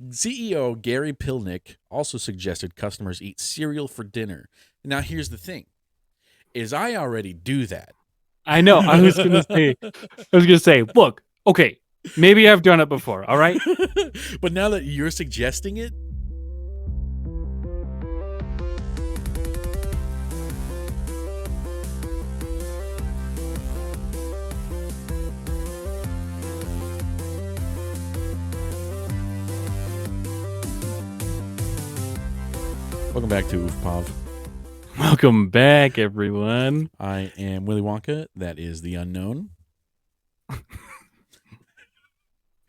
CEO Gary Pilnick also suggested customers eat cereal for dinner. Now, here's the thing: is I already do that. I know. I was gonna say, look, okay, maybe I've done it before. All right. But now that you're suggesting it, welcome back to OOFPOV. Welcome back, everyone. I am Willy Wonka. That is the unknown. I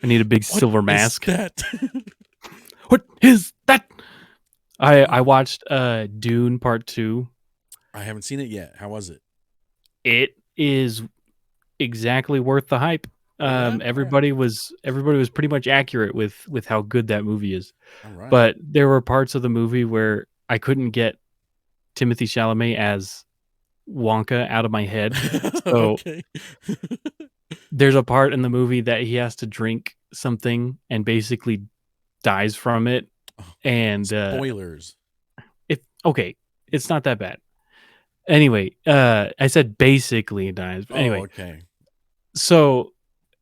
need a big silver mask. That? What is that? I watched Dune Part 2. I haven't seen it yet. How was it? It is exactly worth the hype. Yeah? Everybody was pretty much accurate with how good that movie is. All right. But there were parts of the movie where I couldn't get Timothée Chalamet as Wonka out of my head. So okay. there's a part in the movie that he has to drink something and basically dies from it. And spoilers. It's not that bad. Anyway, I said basically dies. But anyway, okay. So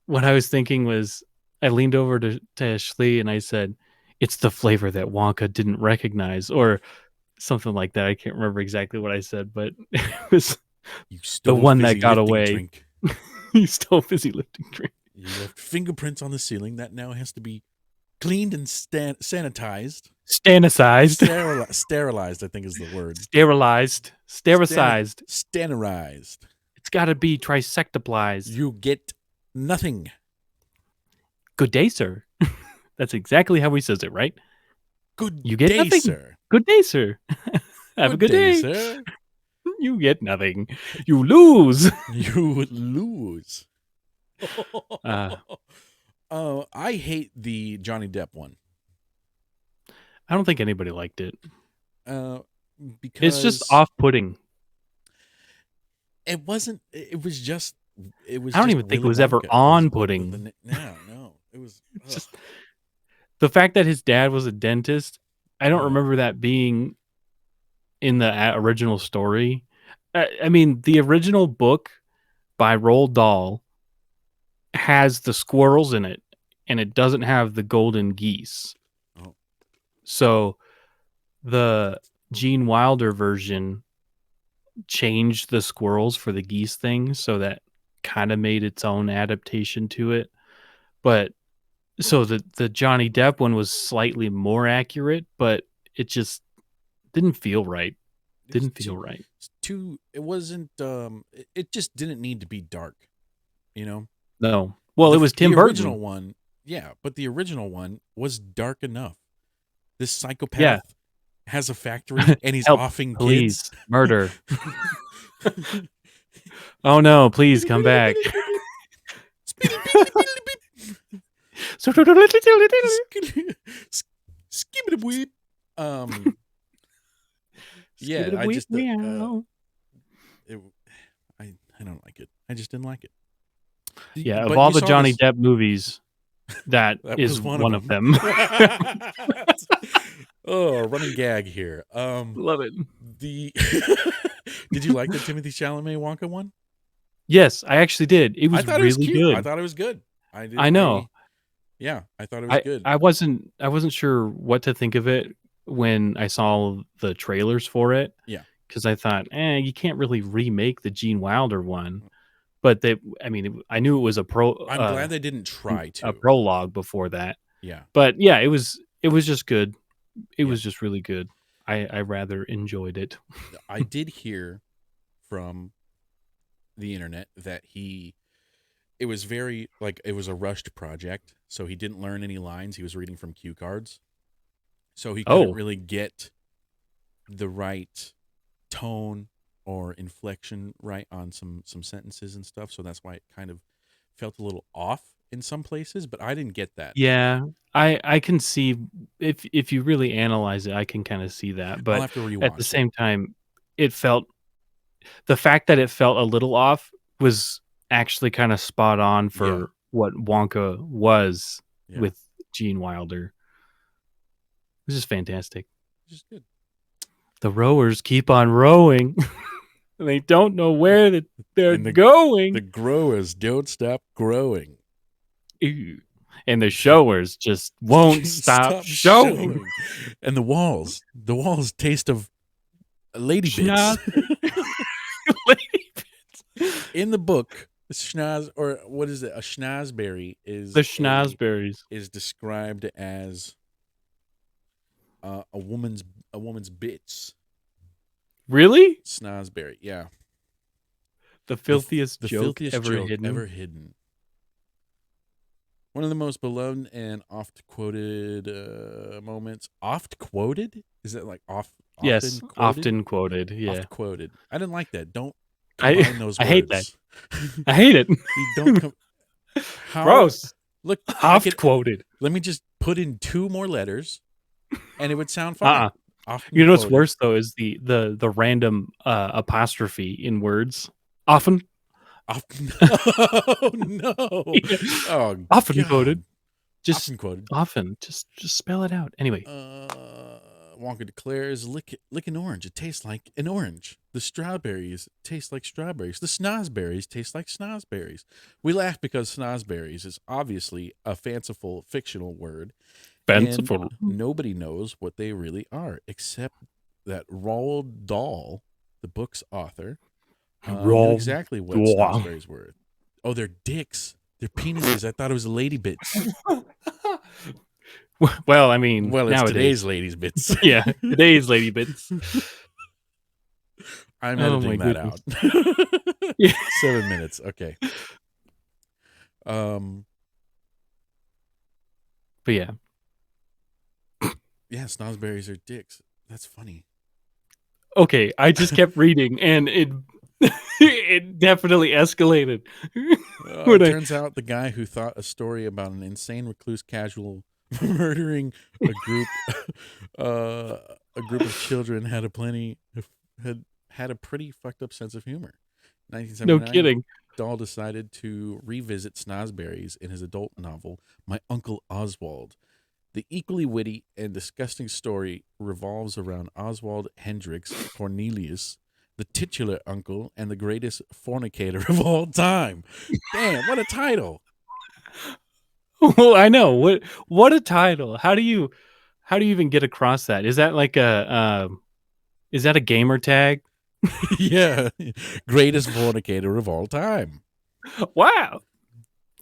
what I was thinking was, I leaned over to Ashley and I said, "It's the flavor that Wonka didn't recognize," or something like that. I can't remember exactly what I said, but it was the one that got away. Drink. You stole fizzy lifting drink. You left fingerprints on the ceiling that now has to be cleaned and sanitized. Sterilized, I think is the word. Sterilized. It's got to be trisectaplized. You get nothing. Good day, sir. That's exactly how he says it, right? You get nothing, sir. Good day, sir. Have a good day, sir. You get nothing. You lose. You lose. I hate the Johnny Depp one. I don't think anybody liked it. Because it's just off-putting. It wasn't. It was just. It was. I don't even think it was ever on-putting. No. It was just the fact that his dad was a dentist. I don't remember that being in the original story. I mean, the original book by Roald Dahl has the squirrels in it, and it doesn't have the golden geese. Oh. So the Gene Wilder version changed the squirrels for the geese thing, so that kind of made its own adaptation to it. But so the Johnny Depp one was slightly more accurate, but it just didn't feel right. It wasn't. It just didn't need to be dark, you know. No. Well, it was Tim Burton. The original one, yeah, but the original one was dark enough. This psychopath has a factory and he's offing kids. Murder. Oh no! Please come back. Yeah, I just I don't like it. I just didn't like it. Yeah, of all the Johnny Depp movies, that is one of them. Oh, running gag here. Love it. Did you like the Timothée Chalamet Wonka one? Yes, I actually did. It was really good. I thought it was good. I know. I thought it was good. I wasn't sure what to think of it when I saw the trailers for it. Yeah. Because I thought, you can't really remake the Gene Wilder one. But I knew it was a I'm glad they didn't try to. A prologue before that. Yeah. But yeah, it was just good. It was just really good. I rather enjoyed it. I did hear from the internet that it was very, it was a rushed project, so he didn't learn any lines. He was reading from cue cards. So he couldn't really get the right tone or inflection right on some sentences and stuff. So that's why it kind of felt a little off in some places, but I didn't get that. Yeah, I can see, if you really analyze it, I can kind of see that. But I'll have to rewatch at the same time, the fact that it felt a little off was actually kind of spot on for what Wonka was with Gene Wilder. This is fantastic. Which is good. The rowers keep on rowing. They don't know where they're And going. the growers don't stop growing. Ew. And the showers just won't stop showing. And the walls taste of lady bits. In the book, schnoz, or what is it? A schnozberry is The schnozberries is described as a woman's bits. Really? Schnozberry, yeah. The filthiest the joke filthiest ever joke hidden. ever hidden. One of the most beloved and oft quoted moments. Oft quoted? Is it like often Yes, quoted? often quoted. Yeah. Oft quoted. I didn't like that. Don't combine those words. I hate that. I hate it. You don't how Gross. Look, Oft quoted. Let me just put in 2 more letters and it would sound fine. You know what's worse though is the random apostrophe in words. Often. Oh no. Oh, often God. quoted. Just often quoted. Often. Just spell it out. Anyway. Wonka declares, lick an orange. It tastes like an orange. The strawberries taste like strawberries. The snozberries taste like snozberries. We laugh because snozberries is obviously a fanciful fictional word. Fanciful. And nobody knows what they really are, except that Roald Dahl, the book's author, knew exactly what snozberries were. Oh, they're dicks. They're penises. I thought it was lady bits. Well, I mean, it's nowadays. Today's ladies bits. Yeah, today's lady bits. I'm editing that out. 7 minutes. Okay. But yeah. Yeah, snozberries are dicks. That's funny. Okay, I just kept reading, and it definitely escalated. It turns out the guy who thought a story about an insane recluse casual murdering a group of children had a pretty fucked up sense of humor. 1979, no kidding. Dahl decided to revisit snozberries in his adult novel My Uncle Oswald. The equally witty and disgusting story revolves around Oswald Hendricks Cornelius, the titular uncle and the greatest fornicator of all time. Damn, what a title! Well, I know. What a title. How do you even get across that? Is that like a gamer tag? Yeah. Greatest fornicator of all time. Wow.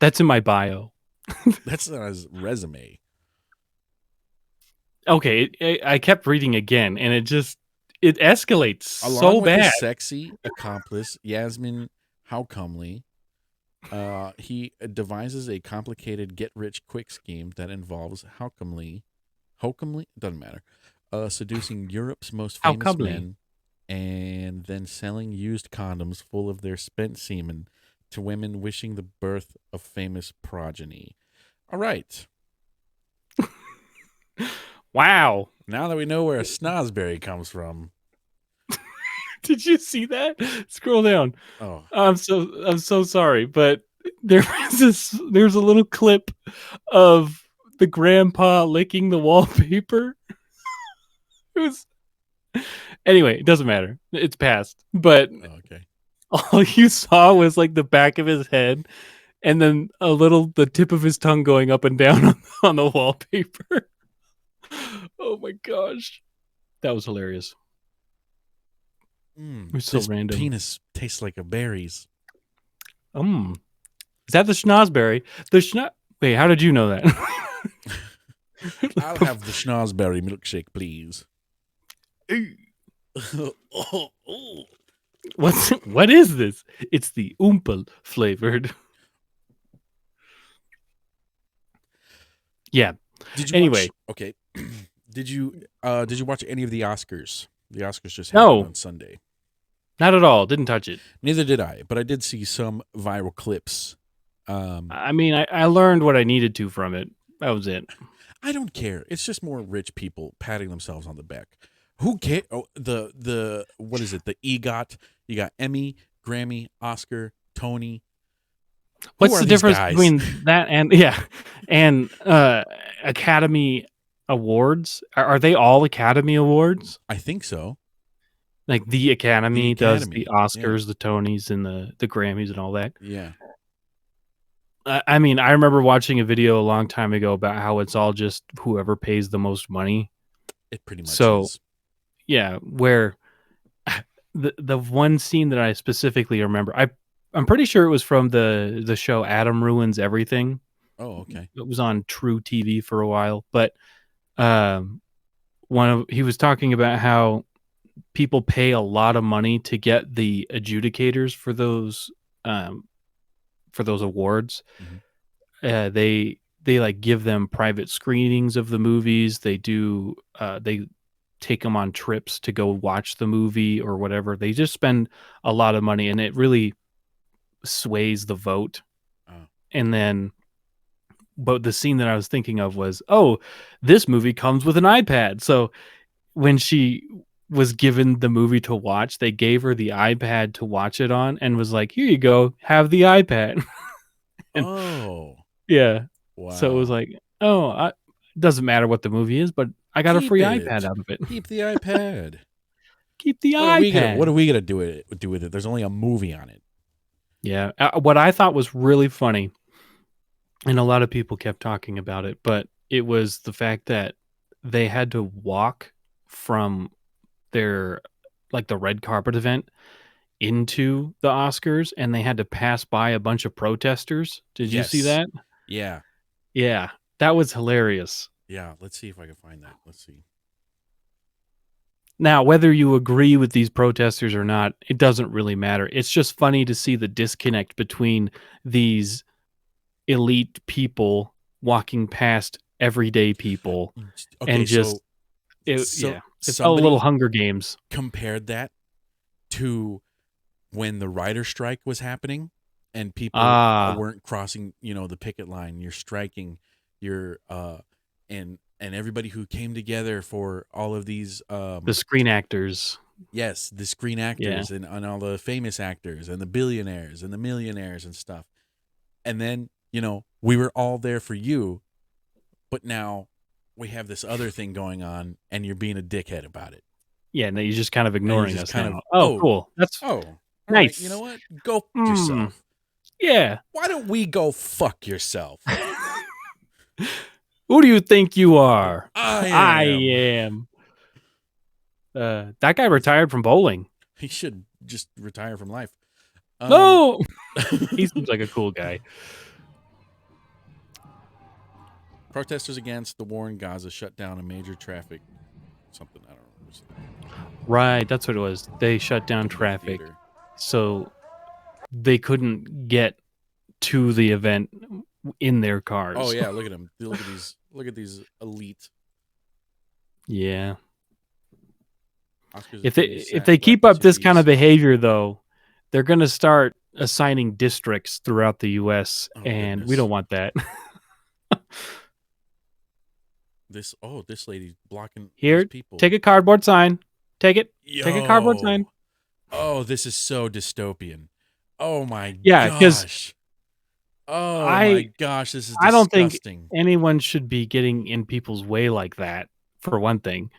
That's in my bio. That's not his resume. Okay, I kept reading again, and it escalates Along so with bad. his sexy accomplice, Yasmin Howcomely, he devises a complicated get-rich-quick scheme that involves Howcomely, doesn't matter, seducing Europe's most famous men and then selling used condoms full of their spent semen to women wishing the birth of famous progeny. All right. Wow. Now that we know where a snozberry comes from. Did you see that? Scroll down. Oh. I'm so sorry, but there's a little clip of the grandpa licking the wallpaper. It was anyway, it doesn't matter. It's past. But okay. All you saw was like the back of his head and then the tip of his tongue going up and down on the wallpaper. Oh my gosh. That was hilarious. It was so random. Penis tastes like a berries. Is that the schnozberry? Wait, how did you know that? I'll have the schnozberry milkshake, please. What is this? It's the Oompa flavored. Yeah. Did you watch, okay. Did you watch any of the Oscars? The Oscars just happened on Sunday. Not at all. Didn't touch it. Neither did I, but I did see some viral clips. I mean, I learned what I needed to from it. That was it. I don't care. It's just more rich people patting themselves on the back. Who cares? Oh, the what is it? The EGOT. You got Emmy, Grammy, Oscar, Tony. What's the difference between that and Academy awards. Are they all Academy Awards? I think so. Like the The Academy does the Academy. Yeah. Oscars, the Tonys, and the Grammys and all that. Yeah. I mean, I remember watching a video a long time ago about how it's all just whoever pays the most money. It pretty much So is. yeah, where the one scene that I specifically remember, I'm pretty sure it was from the show Adam Ruins Everything. Oh, okay. It was on True TV for a while, but um, he was talking about how people pay a lot of money to get the adjudicators um, for those awards. Hmm. They like give them private screenings of the movies. They take them on trips to go watch the movie or whatever. They just spend a lot of money, and it really sways the vote. Oh. And then, but the scene that I was thinking of was, oh, this movie comes with an iPad. So when she was given the movie to watch, they gave her the iPad to watch it on and was like, here you go, have the iPad. And Oh. yeah. So it was Wow. like, oh, it doesn't matter what the movie is, but I got a Keep free iPad it. out of it. Keep the iPad. Keep the What iPad. are we gonna do with it? There's only a movie on it. Yeah. What I thought was really funny, and a lot of people kept talking about it, but it was the fact that they had to walk from their like the red carpet event into the Oscars, and they had to pass by a bunch of protesters. Did you see Yes. that? Yeah. Yeah, that was hilarious. Yeah. Let's see if I can find that. Let's see. Now, whether you agree with these protesters or not, it doesn't really matter. It's just funny to see the disconnect between these elite people walking past everyday people Okay. and So just it, so yeah, it's a little somebody Hunger Games. compared that to when the writer strike was happening and people Ah, weren't crossing, the picket line. You're striking. You're and everybody who came together for all of these the Screen Actors. yes, the screen Yeah, actors and all the famous actors and the billionaires and the millionaires and stuff. And then, we were all there for you, but now we have this other thing going on and you're being a dickhead about it. yeah. No, you're just kind of And you're ignoring just us kind of, now. Oh, oh, cool. That's oh, all right, you know nice. what? Go fuck Hmm. yourself. Yeah. Why don't we go fuck yourself? Who do you think you are? I I am. am. That guy retired from bowling. He should just retire from life. Um, No, he seems like a cool guy. protesters against the war in Gaza shut down a major traffic something. I don't know. It was Right, that's what it was. They shut like down a movie traffic, theater. so they couldn't get to the event in their Oh cars. yeah, look at him. Look at these. Look at these elite Yeah. Oscars If they attendees if sat they keep wept up to this kind of these. behavior though, they're going to start assigning districts throughout the US, Oh and we goodness. don't want that. This lady's blocking these Here, people. take a cardboard sign. Take it. Take a cardboard sign. Yo. Oh, this is so dystopian. Oh my Yeah, cuz gosh. Oh my I gosh, this is I don't think disgusting. anyone should be getting in people's way like that, for one thing.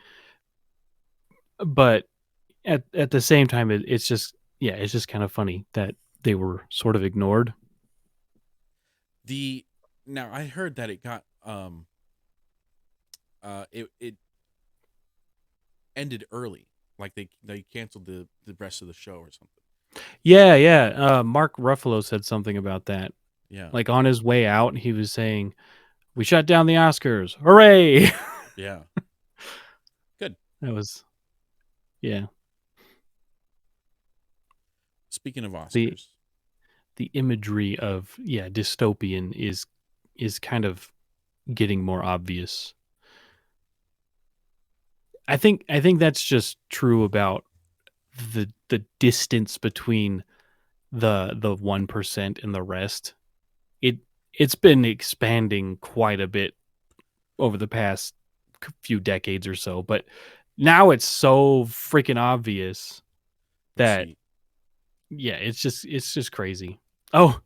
But at the same time, it's just yeah, it's just kind of funny that they were sort of ignored. The Now I heard that it got it ended early. Like they canceled the rest of the show or something. Yeah, yeah. Mark Ruffalo said something about that. Yeah. Like on his way out, he was saying, "We shut down the Oscars! Hooray!" Yeah. Good. That was yeah. Speaking of the Oscars, The imagery of dystopian is kind of getting more obvious. I think that's just true about the distance between the 1% and the rest. It's been expanding quite a bit over the past few decades or so, but now it's so freaking obvious let's that see. yeah, it's just crazy. Oh,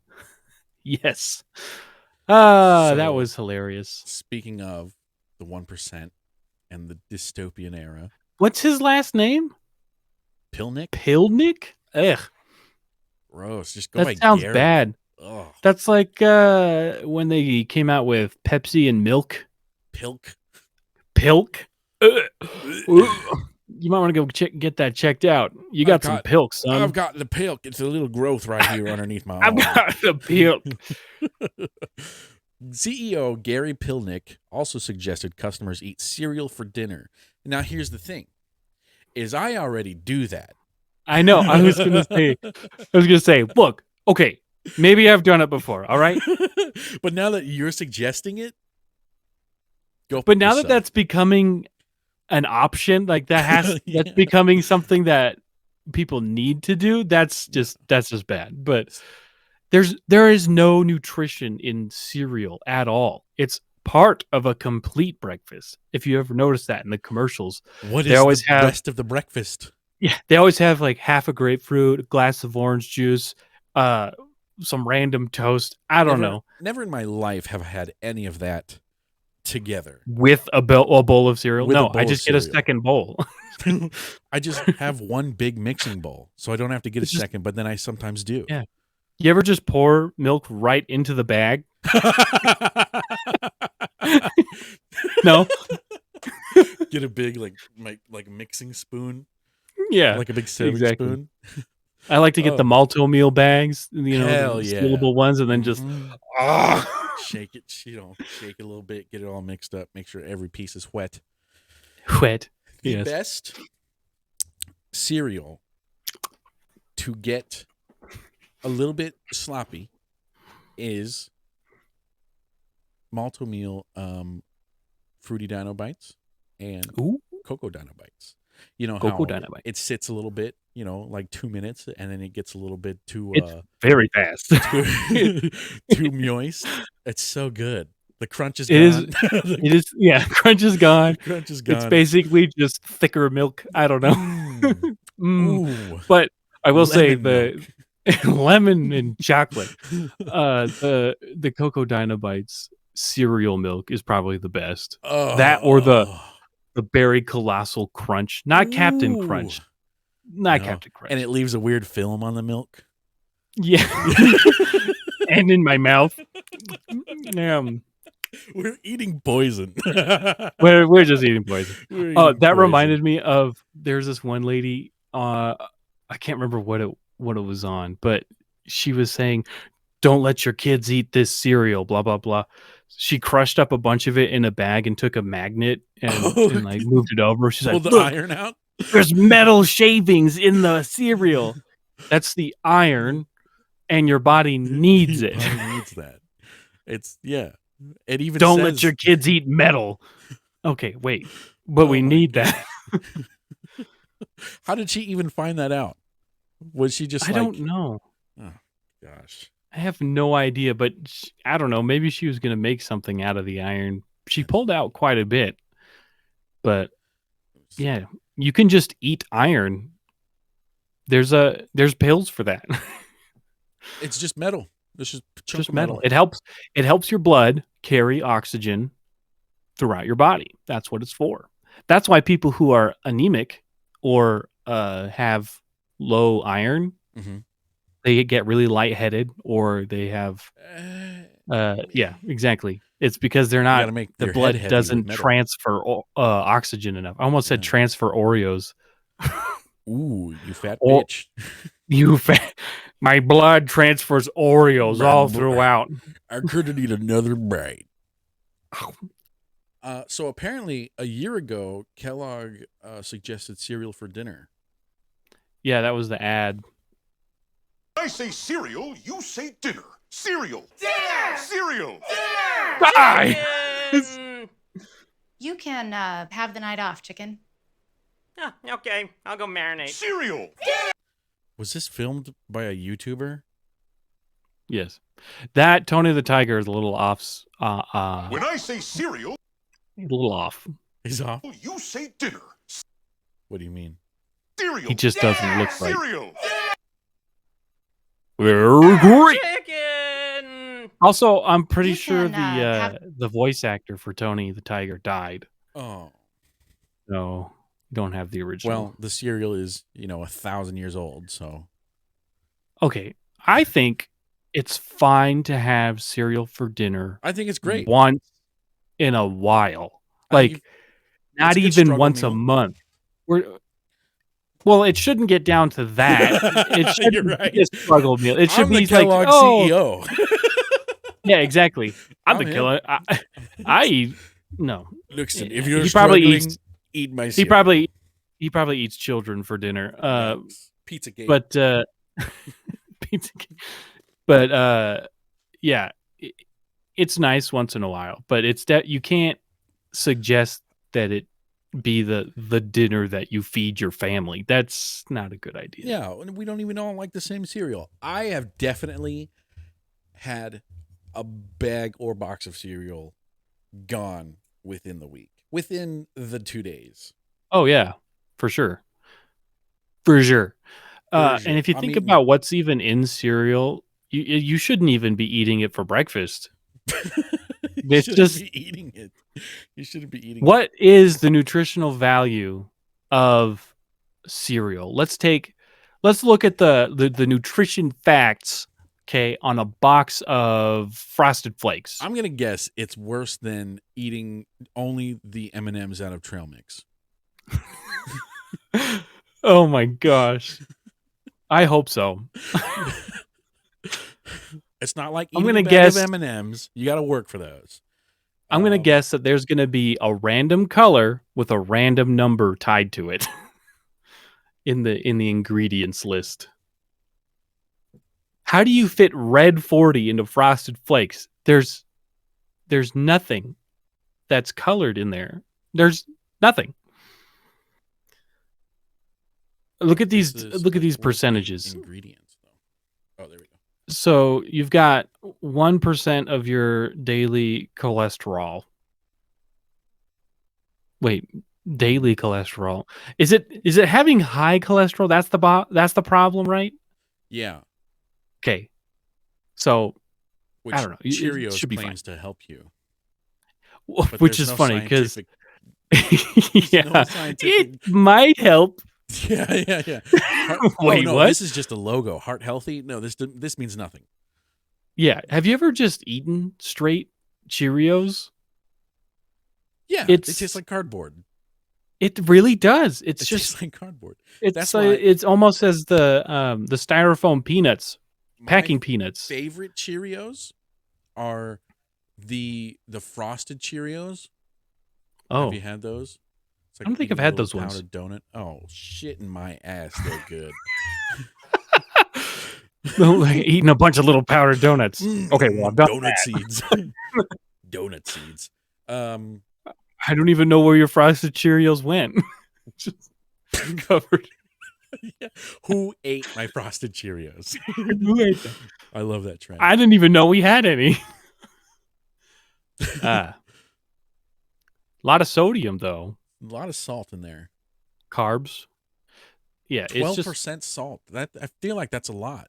yes. That So was hilarious. speaking of the 1%, and the dystopian era. What's his last name? Pilnick? Pilnick? Ugh. Gross. Just go by That sounds Gary. bad. Ugh. That's like when they came out with Pepsi and milk. Pilk. Pilk. You might want to go get that checked out. You got some pilk, son. I've got the pilk. It's a little growth right here underneath my arm. I've got the pilk. CEO Gary Pilnick also suggested customers eat cereal for dinner. Now, here's the thing: is I already do that. I know. I was gonna say, look, okay, maybe I've done it before. All right, but now that you're suggesting it, go. But now that that's becoming an option, like that's becoming something that people need to do. That's just bad. But there is no nutrition in cereal at all. It's part of a complete breakfast. If you ever notice that in the commercials, what is always the rest of the breakfast? Yeah, they always have like half a grapefruit, a glass of orange juice, some random toast. I don't know. Never in my life have I had any of that together with a bowl of cereal. No, I just get a second bowl. I just have one big mixing bowl, so I don't have to get a second. But then I sometimes do. Yeah. You ever just pour milk right into the bag? No. Get a big like mixing spoon. Yeah, like a big serving spoon. I like to get the Malto-Meal bags, the sealable ones, and then just shake it. Shake it a little bit, get it all mixed up, make sure every piece is wet. The best cereal to get a little bit sloppy is Malto-Meal Fruity Dino Bites and Cocoa Dino Bites. You know how it sits a little bit, like 2 minutes, and then it gets a little bit too it's very fast, too moist. It's so good. The crunch is gone. It is. Yeah, crunch is gone. Crunch is gone. It's basically just thicker milk. I don't know. Ooh. But I will say the lemon and chocolate, the Cocoa Dino Bites cereal milk is probably the best. That or the Berry Colossal Crunch, not Captain Crunch, Captain Crunch, and it leaves a weird film on the milk. Yeah, and in my mouth. We're eating poison. We're just eating poison. That reminded me of there's this one lady. I can't remember what it was on, but she was saying, "Don't let your kids eat this cereal." Blah blah blah. She crushed up a bunch of it in a bag and took a magnet and like moved it over. She's like, "Pull the iron out. There's metal shavings in the cereal. That's the iron, and your body needs it. Needs that. It's It even don't let your kids eat metal. Okay, wait, but we need that. How did she even find that out? Was she just? I don't know. Oh gosh. I have no idea, but I don't know. Maybe she was going to make something out of the iron. She pulled out quite a bit, but yeah, you can just eat iron. There's pills for that. It's just metal. It's just metal. It helps your blood carry oxygen throughout your body. That's what it's for. That's why people who are anemic or have low iron, they get really lightheaded, or they have exactly. It's because they're not, the blood doesn't transfer oxygen enough. I almost said transfer Oreos. Ooh, you fat bitch. You fat. My blood transfers Oreos all throughout. I couldn't eat another bite. So apparently a year ago, Kellogg suggested cereal for dinner. Yeah, that was the ad. I say cereal, you say dinner. Cereal. Dinner. Cereal. Dinner. Die. You can have the night off, chicken. Oh, okay, I'll go marinate. Cereal. Was this filmed by a YouTuber? Yes. That Tony the Tiger is a little off. When I say cereal, a little off. He's off. You say dinner. What do you mean? Cereal. He just doesn't look right. Cereal. Very great. Chicken. Also, I'm pretty sure the voice actor for Tony the Tiger died. Oh. No, you don't have the original. Well, the cereal is 1,000 years old, so Okay, I think it's fine to have cereal for dinner I think it's great. once in a while. I think Like, it's not a good even struggle once a meal. month. Well, it shouldn't get down to that. It You're shouldn't right. be a struggle meal. It should I'm the be like, Kellogg oh, CEO. yeah, exactly. I'm the I'm him. killer. I eat. No, Listen, if you're he probably struggling, eats. eat my He cereal. probably eats children for dinner. Yikes. Pizzagate. But pizza. But yeah, it's nice once in a while. But it's that you can't suggest that it be the dinner that you feed your family. That's not a good idea. Yeah, and we don't even all like the same cereal. I have definitely had a bag or box of cereal gone within the week, within the 2 days. Oh yeah, for sure. For sure. For And sure. if you I'm think eating- about what's even in cereal, you shouldn't even be eating it for breakfast. you It's shouldn't just be eating it. You shouldn't be eating it. what is the nutritional value of cereal? Let's look at the nutrition facts, okay, on a box of Frosted Flakes. I'm gonna guess it's worse than eating only the M&Ms out of trail mix. Oh my gosh. I hope so. It's not like I'm eating gonna a bag guess- of M&Ms. You got to work for those. I'm going to guess that there's going to be a random color with a random number tied to it in the ingredients list. How do you fit red 40 into Frosted Flakes? There's nothing that's colored in there. There's nothing. Look at these percentages. Ingredients though. Oh, there we go. So you've got 1% of your daily cholesterol. Wait, daily cholesterol. Is it having high cholesterol? That's the problem, right? Yeah. Okay. So Which I don't know. It Cheerios should be claims to help you. But which there's is no funny because scientific- yeah, no scientific- it might help. Yeah. Wait, no, what? This is just a logo. Heart healthy? No, this means nothing. Yeah. Have you ever just eaten straight Cheerios? Yeah, it It's- tastes like cardboard. It really does. It's It just tastes like cardboard. it's that's like, why- it's almost as the styrofoam peanuts, packing My peanuts. favorite Cheerios are the frosted Cheerios. Oh, Have you had those? It's I don't think eating I've a had little those ones. powdered donut. Oh, shit in my ass, they're good. like eating a bunch of little powdered donuts. Okay, well, I've done donut that. seeds. Donut seeds. I don't even know where your frosted Cheerios went. Just covered. Yeah. Who ate my frosted Cheerios? Who ate them? I love that trend. I didn't even know we had any. A lot of sodium though. A lot of salt in there. Carbs. Yeah, it's 12% just salt. That I feel like that's a lot.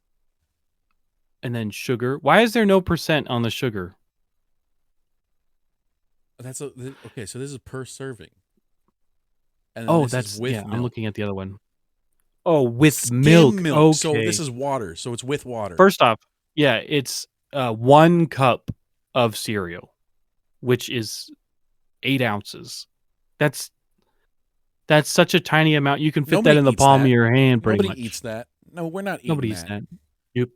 and then sugar. Why is there no percent on the sugar? Okay. So this is per serving. And then Oh, this is that's with yeah. I'm milk. looking at the other one. Oh, with Skim milk. Okay. So this is water. So it's with water. First off, yeah, it's 1 cup of cereal, which is 8 ounces. That's such a tiny amount. You can fit Nobody that in the eats palm that. of your hand. Pretty Nobody much. eats that. No, we're not eating Nobody eats that. Yep.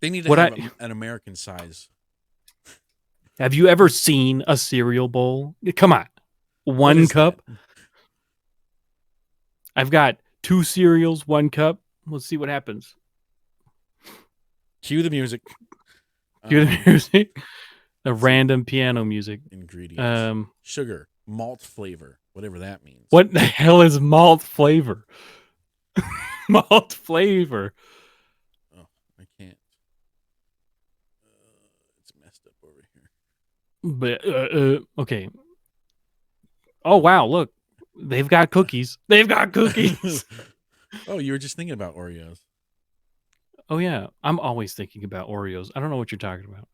They need to What have I- an American size. Have you ever seen a cereal bowl? Come on, What 1 is cup. that? I've got 2 cereals, 1 cup. Let's see what happens. Cue the music. Hear the music, the random piano music. Ingredients. Sugar, malt flavor, whatever that means. What the hell is malt flavor? Malt flavor. Oh, I can't. It's messed up over here. But okay. Oh wow! Look, they've got cookies. They've got cookies. Oh, you were just thinking about Oreos. Oh yeah, I'm always thinking about Oreos. I don't know what you're talking about.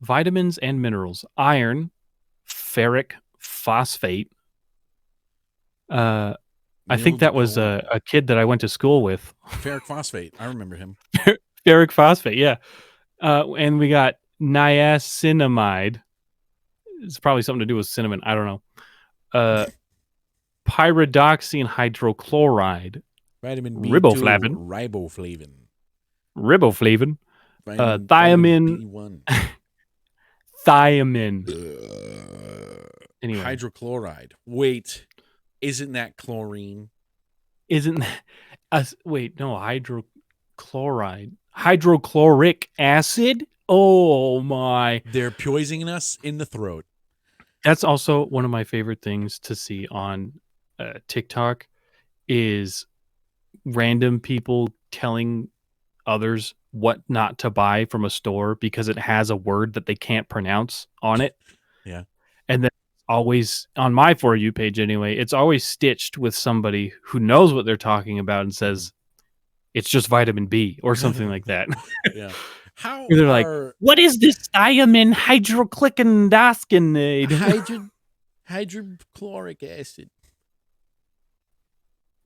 Vitamins and minerals: iron, ferric phosphate, I think that was a kid that I went to school with. Ferric phosphate. I remember him. Ferric phosphate, yeah. And we got niacinamide. It's probably something to do with cinnamon. I don't know. Pyridoxine hydrochloride. Vitamin Riboflavin. B2, Riboflavin. vitamin Thiamine. B1. Thiamine. Anyway. Hydrochloride. Wait, isn't that chlorine? Isn't wait, no, hydrochloride. Hydrochloric acid? Oh my. They're poisoning us in the throat. That's also one of my favorite things to see on TikTok is random people telling others what not to buy from a store because it has a word that they can't pronounce on it. Yeah. And then always on my For You page anyway, it's always stitched with somebody who knows what they're talking about and says it's just vitamin B or something like that. Yeah. How they're like, what is this thiamine hydrochloride? hydrochloric acid.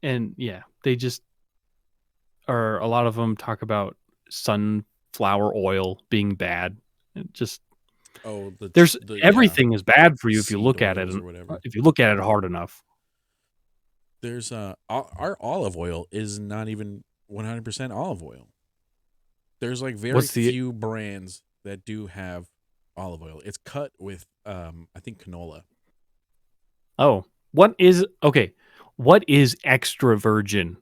And yeah, they just are. A lot of them talk about sunflower oil being bad. It just everything is bad for you if you look at it. If you look at it hard enough. There's our olive oil is not even 100% olive oil. There's like very few brands that do have olive oil. It's cut with I think canola. Oh, what is extra virgin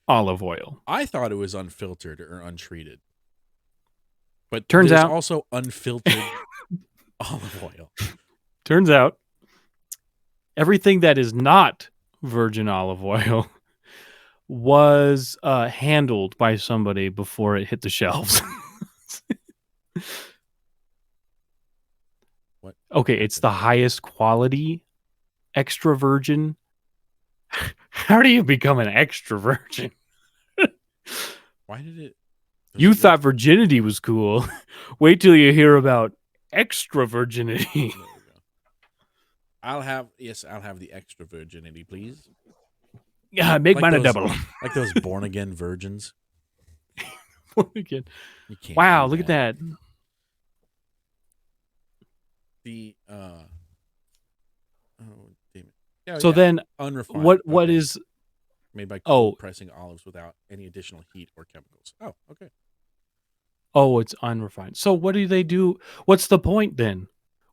olive oil? I thought it was unfiltered or untreated. But turns out also unfiltered olive oil. Turns out everything that is not virgin olive oil was handled by somebody before it hit the shelves. What? Okay, it's the highest quality extra virgin. How do you become an extra virgin? Why did it? You thought virginity was cool. Wait till you hear about extra virginity. I'll have the extra virginity, please. Yeah, make mine a double. Like those born again virgins. Born again. Wow, look at that. The oh damn it. Yeah, so then unrefined. What is made by cold pressing olives without any additional heat or chemicals. Oh, okay. Oh, it's unrefined. So what do they do? What's the point then?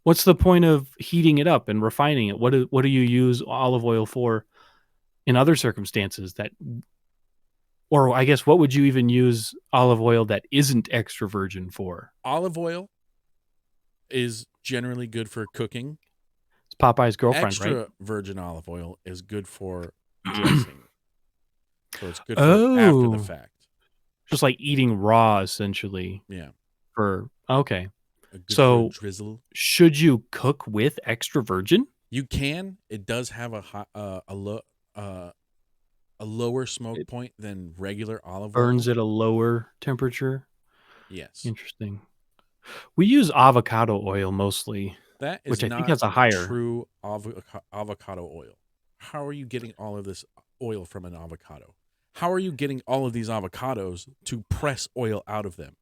What's the point of heating it up and refining it? What do you use olive oil for in other circumstances or I guess what would you even use olive oil that isn't extra virgin for? Olive oil is generally good for cooking. It's Popeye's girlfriend, extra right? Virgin olive oil is good for dressing. So it's good for after the fact. Just like eating raw, essentially. Yeah. Okay. So drizzle. Should you cook with extra virgin? You can. It does have a lower smoke point than regular olive oil. Burns at a lower temperature. Yes. Interesting. We use avocado oil mostly. That is which I not think has a higher true avocado oil. How are you getting all of this oil from an avocado? How are you getting all of these avocados to press oil out of them?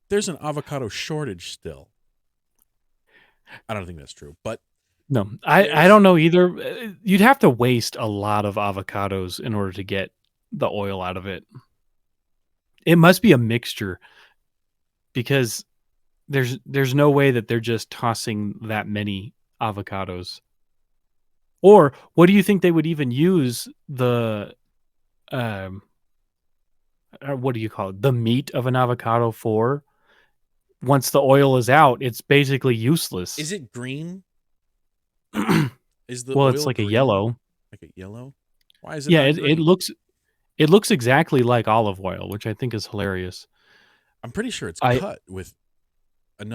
There's an avocado shortage still. I don't think that's true, but no, I don't know either. You'd have to waste a lot of avocados in order to get the oil out of it. It must be a mixture because there's no way that they're just tossing that many avocados. Or what do you think they would even use the what do you call it? The meat of an avocado for? Once the oil is out, it's basically useless. Is it green? Is the well, oil it's like green? a yellow. Like a yellow? Why is it? Yeah, not green? it looks exactly like olive oil, which I think is hilarious. I'm pretty sure it's cut with a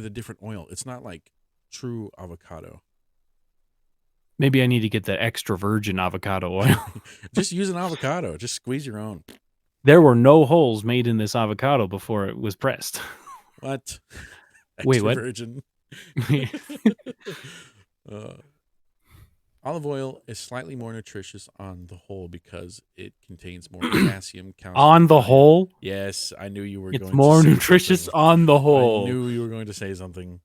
different oil. It's not like true avocado. Maybe I need to get the extra virgin avocado oil. Just use an avocado. Just squeeze your own. There were no holes made in this avocado before it was pressed. What? Wait, what? Virgin. Olive oil is slightly more nutritious on the whole because it contains more potassium, calcium. On the iron. whole, Yes, I knew you were it's going more to say nutritious something. on the I whole. knew you were going to say something.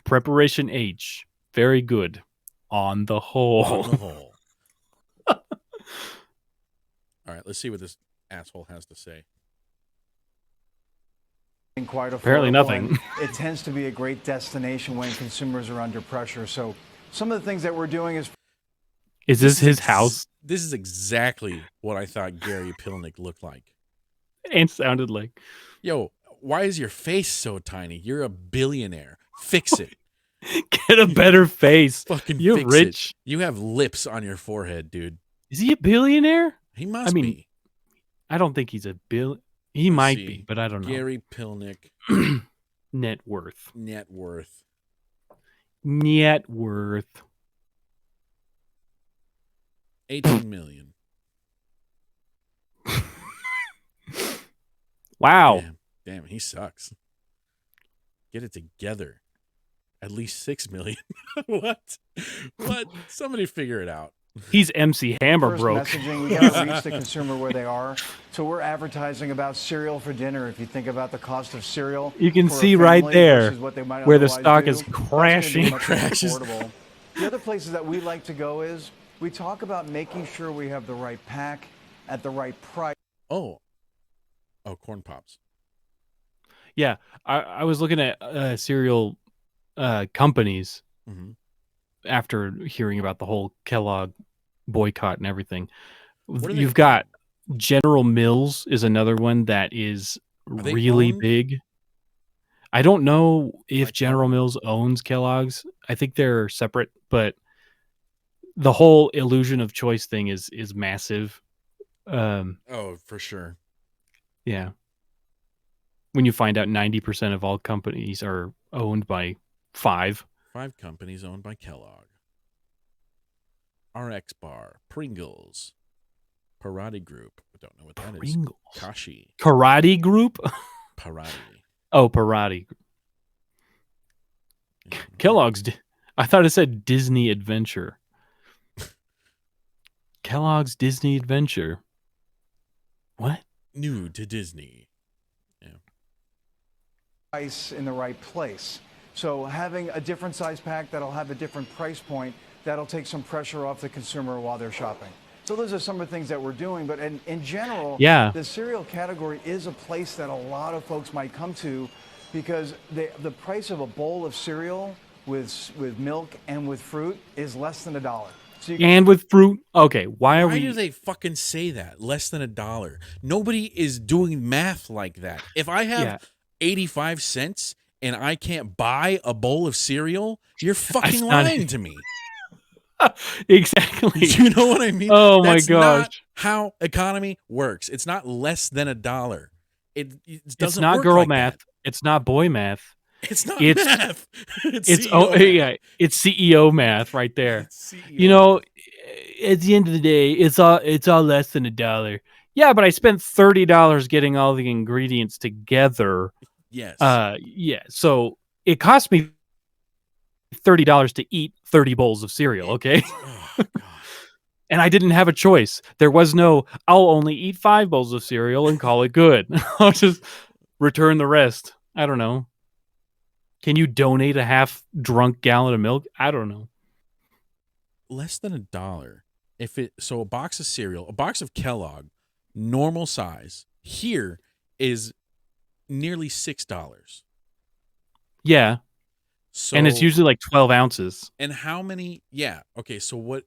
Preparation H, very good. On the whole. On the whole. All right, let's see what this asshole has to say. Quite Apparently affordable, nothing. and it tends to be a great destination when consumers are under pressure. So some of the things that we're doing is Is this his house? This is exactly what I thought Gary Pilnick looked like. And sounded like. Yo, why is your face so tiny? You're a billionaire. Fix it. Get a better face. Fucking You're fix rich. it. You have lips on your forehead, dude. Is he a billionaire? He must mean, be. I don't think he's a bill. He Let's might see. be, but I don't know. Gary Pilnick, Net worth. net worth. Net worth. 18 million. Wow. Damn, he sucks. Get it together. At least 6 million. What? Somebody figure it out. He's MC Hammer first broke. messaging. We got to reach the consumer where they are. So we're advertising about cereal for dinner. If you think about the cost of cereal, You can for a see right family there versus what they might where the otherwise stock do, is that's gonna be crashing. much more Crashes. affordable. The other places that we like to go is we talk about making sure we have the right pack at the right price. Oh, corn pops. Yeah, I was looking at cereal companies Mhm. after hearing about the whole Kellogg boycott and everything. What are they You've got General Mills is another one that is they really owned? big. I don't know if By General Kellogg? Mills owns Kellogg's. I think they're separate, but the whole illusion of choice thing is massive. Oh, for sure. Yeah. When you find out 90% of all companies are owned by 5. 5 companies owned by Kellogg. RX Bar, Pringles, Parati Group. I don't know what that is. Pringles. Kashi, Karate Group? Parati. Oh, Parati. Kellogg's. I thought it said Disney Adventure. Kellogg's Disney Adventure. What? New to Disney. Price in the right place. So having a different size pack that'll have a different price point, that'll take some pressure off the consumer while they're shopping. So those are some of the things that we're doing. But in general, Yeah. the cereal category is a place that a lot of folks might come to because the price of a bowl of cereal with milk and with fruit is less than $1. So you can And with fruit. Okay, why are Why we? do they fucking say that? Less than $1. Nobody is doing math like that. If I have Yeah. 85 cents and I can't buy a bowl of cereal, you're fucking not- lying to me. Exactly. You know what I mean? Oh my That's not gosh. how economy works. It's not less than $1. It doesn't It's not work girl like math. that. It's not boy math. It's not It's- math. It's It's CEO math. yeah. It's CEO math right there. It's CEO You know, math. at the end of the day, it's all less than $1. Yeah, but I spent $30 getting all the ingredients together. Yes. Yeah. So it cost me $30 to eat 30 bowls of cereal. Okay. Oh, God. And I didn't have a choice. There was no, I'll only eat 5 bowls of cereal and call it good. I'll just return the rest. I don't know. Can you donate a half drunk gallon of milk? I don't know. Less than $1. So a box of cereal, a box of Kellogg, normal size here is nearly $6. Yeah. So And it's usually like 12 ounces. and how many? Yeah. Okay. So what?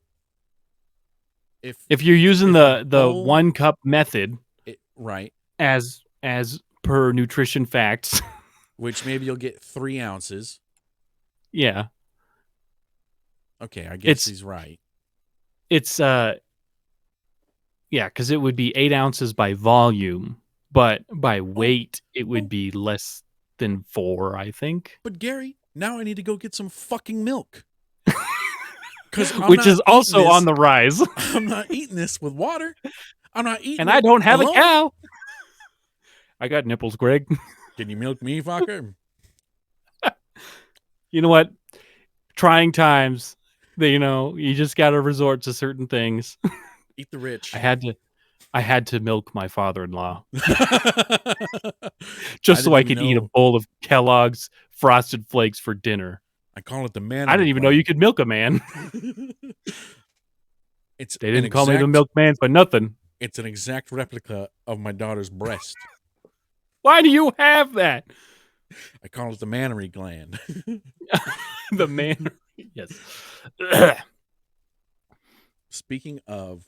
If you're using if the a bowl- 1 cup method right, as per nutrition facts, which maybe you'll get 3 ounces. yeah, Okay, I guess It's- he's right. it's yeah, because it would be 8 ounces by volume, but by weight it would be less than 4, I think. But Gary, now I need to go get some fucking milk. Because Which is also on the rise. I'm not eating this with water. I'm not eating. And I it don't have alone. a cow. I got nipples, Greg. Can you milk me, fucker? You know what? trying times. You just got to resort to certain things. Eat the rich. I had to milk my father-in-law I just so didn't I even could eat a know- bowl of Kellogg's Frosted Flakes for dinner. I call it the man. I didn't even know you could milk a man. It's They didn't call me the milkman for nothing. It's an exact replica of my daughter's breast. Why do you have that? I call it the mammary gland. The man. Yes. Speaking of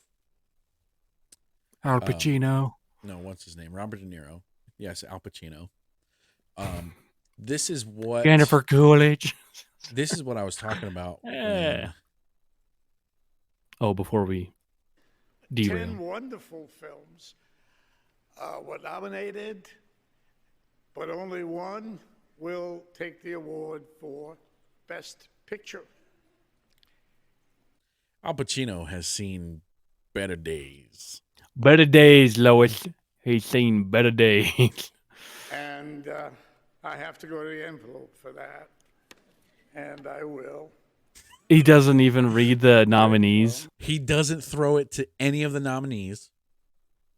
Al Pacino. no, what's his name? Robert De Niro. Yes, Al Pacino. This is what Jennifer Coolidge. This is what I was talking about. Yeah. Oh, before we derail. 10 wonderful films were nominated, but only one will take the award for Best Picture. Al Pacino has seen better days. Better days, Lois. He's seen better days. And I have to go to the envelope for that. And I will. He doesn't even read the nominees. He doesn't throw it to any of the nominees.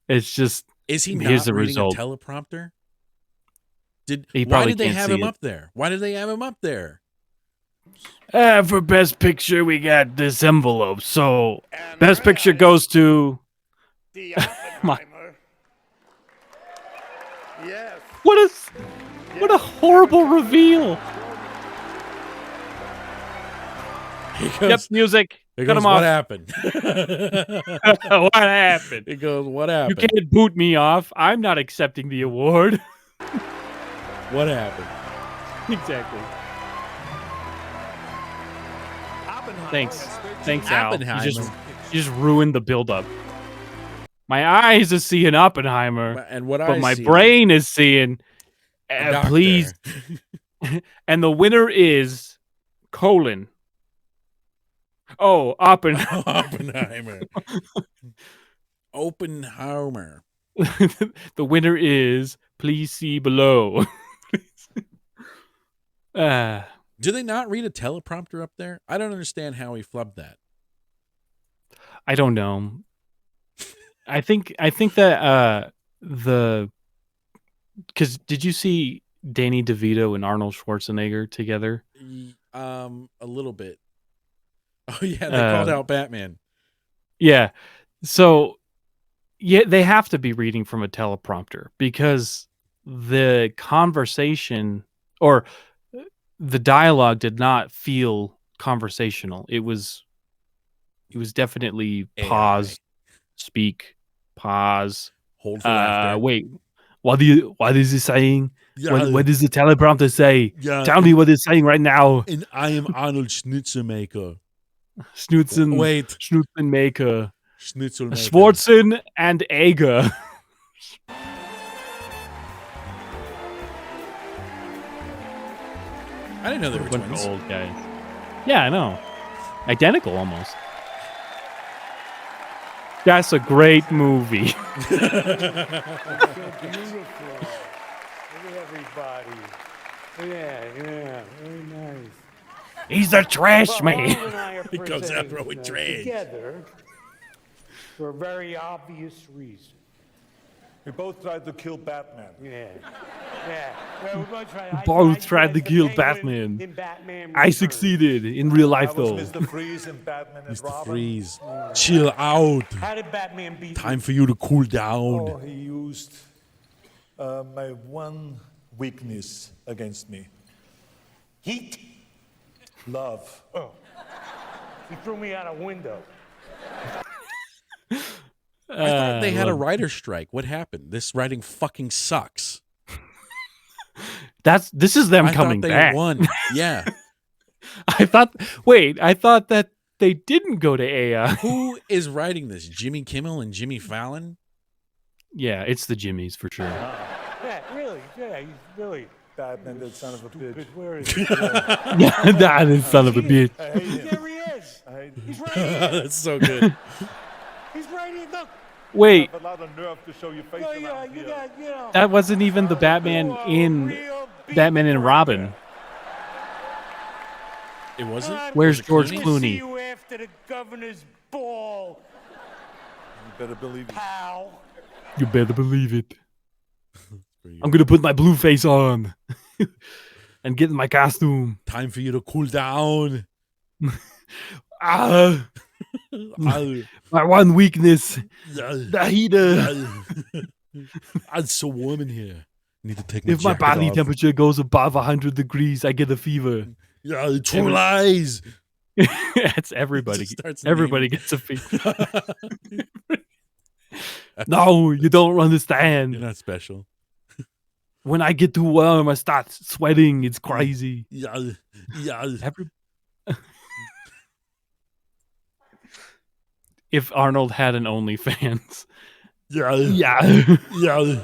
It's just Is he not here's the reading result. a teleprompter? He Why probably did they can't have see him it. up there? Why did they have him up there? For Best Picture, we got this envelope. So, And Best Picture Red, goes to The Oppenheimer. Yes. what a horrible reveal. He goes, Yep, music. he Cut goes, him what off. happened? What happened? He goes, what You happened? can't boot me off. I'm not accepting the award. What happened? Exactly. Thanks, Al. Oppenheimer. You just ruined the build-up. My eyes are seeing Oppenheimer, And what but I my see, brain is seeing. a doctor. Please, and the winner is colon. Oh, Oppenheimer. Oppenheimer. Oppenheimer. The winner is. Please see below. Do they not read a teleprompter up there? I don't understand how he flubbed that. I don't know. I think that because did you see Danny DeVito and Arnold Schwarzenegger together? A little bit. Oh yeah, they called out Batman. Yeah. So yeah, they have to be reading from a teleprompter because the conversation or the dialogue did not feel conversational. It was definitely AI. pause, speak, pause. Hold for laughter. Wait. What is he saying? Yeah, What does the teleprompter say? yeah, Tell me what it's saying right now. and I am Arnold Schnitzelmaker. Schnutzen, Wait, Schnutzenmaker, Schnitzelmaker. Schwarzen and Ager. I didn't know they were Bunch of twins. old guys. Yeah, I know. Identical almost. That's a great movie. Beautiful. Look at everybody. Yeah, very nice. He's a trash Well, man. Bob and I are He goes out presenting, throwing trash. together for a very obvious reason. We both tried to kill Batman. Yeah. Well, we're both trying. Both tried to kill Batman. In Batman I Returns. succeeded in real life, I was though. Mr. Freeze and Batman and Mr. Robin. Freeze, chill out. How did Batman beat Time for you to cool down. Oh, he used my one weakness against me. Heat. Love. Oh. He threw me out a window. I thought they had a love- writer's strike. What happened? This writing fucking sucks. This is them I coming thought they back. won. Yeah. I thought that they didn't go to AI. Who is writing this? Jimmy Kimmel and Jimmy Fallon? Yeah, it's the Jimmies for sure. Yeah, really. Yeah, he's really. Batman, that son of a bitch. Where is he? That is son of a bitch. I hate him. There he is. I hate him. He's right here. That's so good. He's right here. Look. Wait, Have a lot of nerve to show your face Oh, around yeah, you here. got, you know. that wasn't even the Batman you are in real beat Batman and right Robin. there. It wasn't? Where's Was it George Clooney? Clooney? See you after the governor's ball, You better believe it. pal. You better believe it. Pretty I'm good. gonna put my blue face on and get in my costume. Time for you to cool down. Ah, I'll- my one weakness, the heater. It's so warm in here. I need to take my If my jacket body off. temperature goes above 100 degrees, I get a fever. Yeah, true lies. That's everybody. Just starts Everybody naming- gets a fever. No, you don't understand. You're not special. When I get too warm, I start sweating. It's crazy. Yeah, yeah. If Arnold had an OnlyFans. Yeah, Yeah. yeah.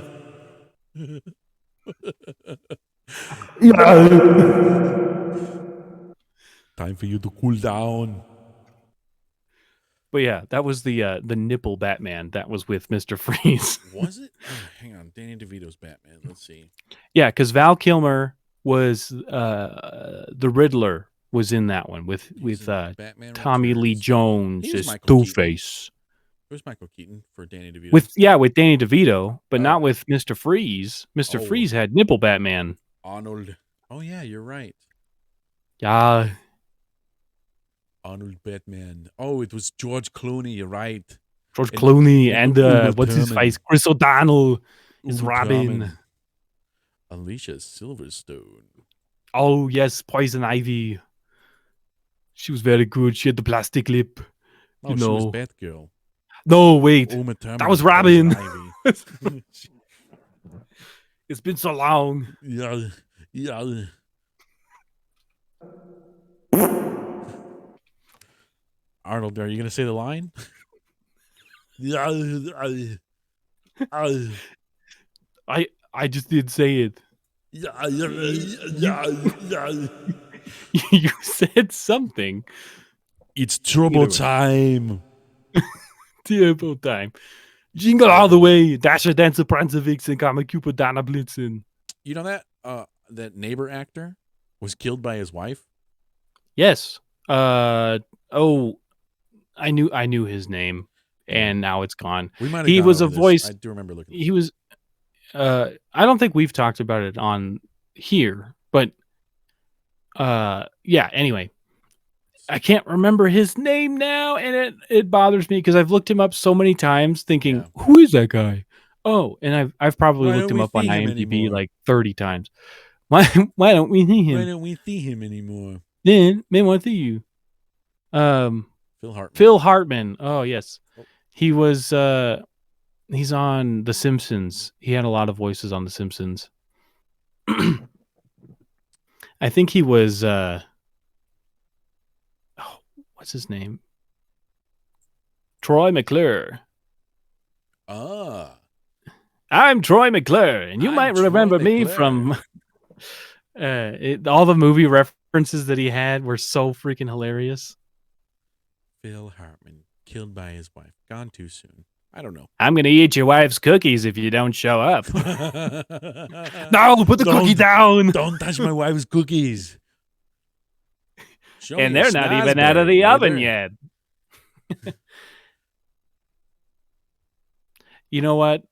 Time for you to cool down. But yeah, that was the nipple Batman that was with Mr. Freeze. Was it? Oh, hang on. Danny DeVito's Batman. Let's see. Yeah, because Val Kilmer was the Riddler was in that one with He's in Batman Tommy Lee Returns. Jones He was as Michael Two Keaton. Face. Where's Michael Keaton for Danny DeVito? With Danny DeVito, but not with Mr. Freeze. Mr. Oh. Freeze had nipple Batman. Arnold. Oh, yeah, you're right. Yeah. Arnold Batman. Oh, it was George Clooney. You're right. George And- Clooney and and Uma what's his Thurman. face? Chris O'Donnell is Uma Robin. Thurman. Alicia Silverstone. Oh yes, Poison Ivy. She was very good. She had the plastic lip. Oh, You she was know. Batgirl. No, wait. Uma Thurman That was Poison Robin. Ivy. It's been so long. Yeah, yeah. Arnold, are you going to say the line? Yeah, I just did say it. yeah, yeah. You said something. It's trouble Either way. time. Terrible time. Jingle all the way. Dasher, Dancer, Prancer, Vixen, Comet, Cupid, Donner, Blitzen. You know that that neighbor actor was killed by his wife? Yes. Oh, I knew his name, and now it's gone. We might have He gone was over a this. voice. I do remember looking. He was. I don't think we've talked about it on here, but yeah. Anyway, I can't remember his name now, and it bothers me because I've looked him up so many times, thinking, Yeah. "Who is that guy?" Oh, and I've probably Why looked don't him we up on see him IMDb anymore? like 30 times. Why don't we see Why him? don't we see him anymore? Then may want to see you. Phil Hartman. Phil Hartman. Oh yes, Oh. he was. He's on The Simpsons. He had a lot of voices on The Simpsons. I think he was. Oh, what's his name? Troy McClure. Ah, I'm Troy McClure, and you I'm might Troy remember me McClure. from. All the movie references that he had were so freaking hilarious. Phil Hartman killed by his wife. Gone too soon. I don't know. I'm gonna eat your wife's cookies if you don't show up. No, No, put the cookie down. Don't touch my wife's cookies. Show And me your they're not even out of snozberry, the oven neighbor. yet. You know what?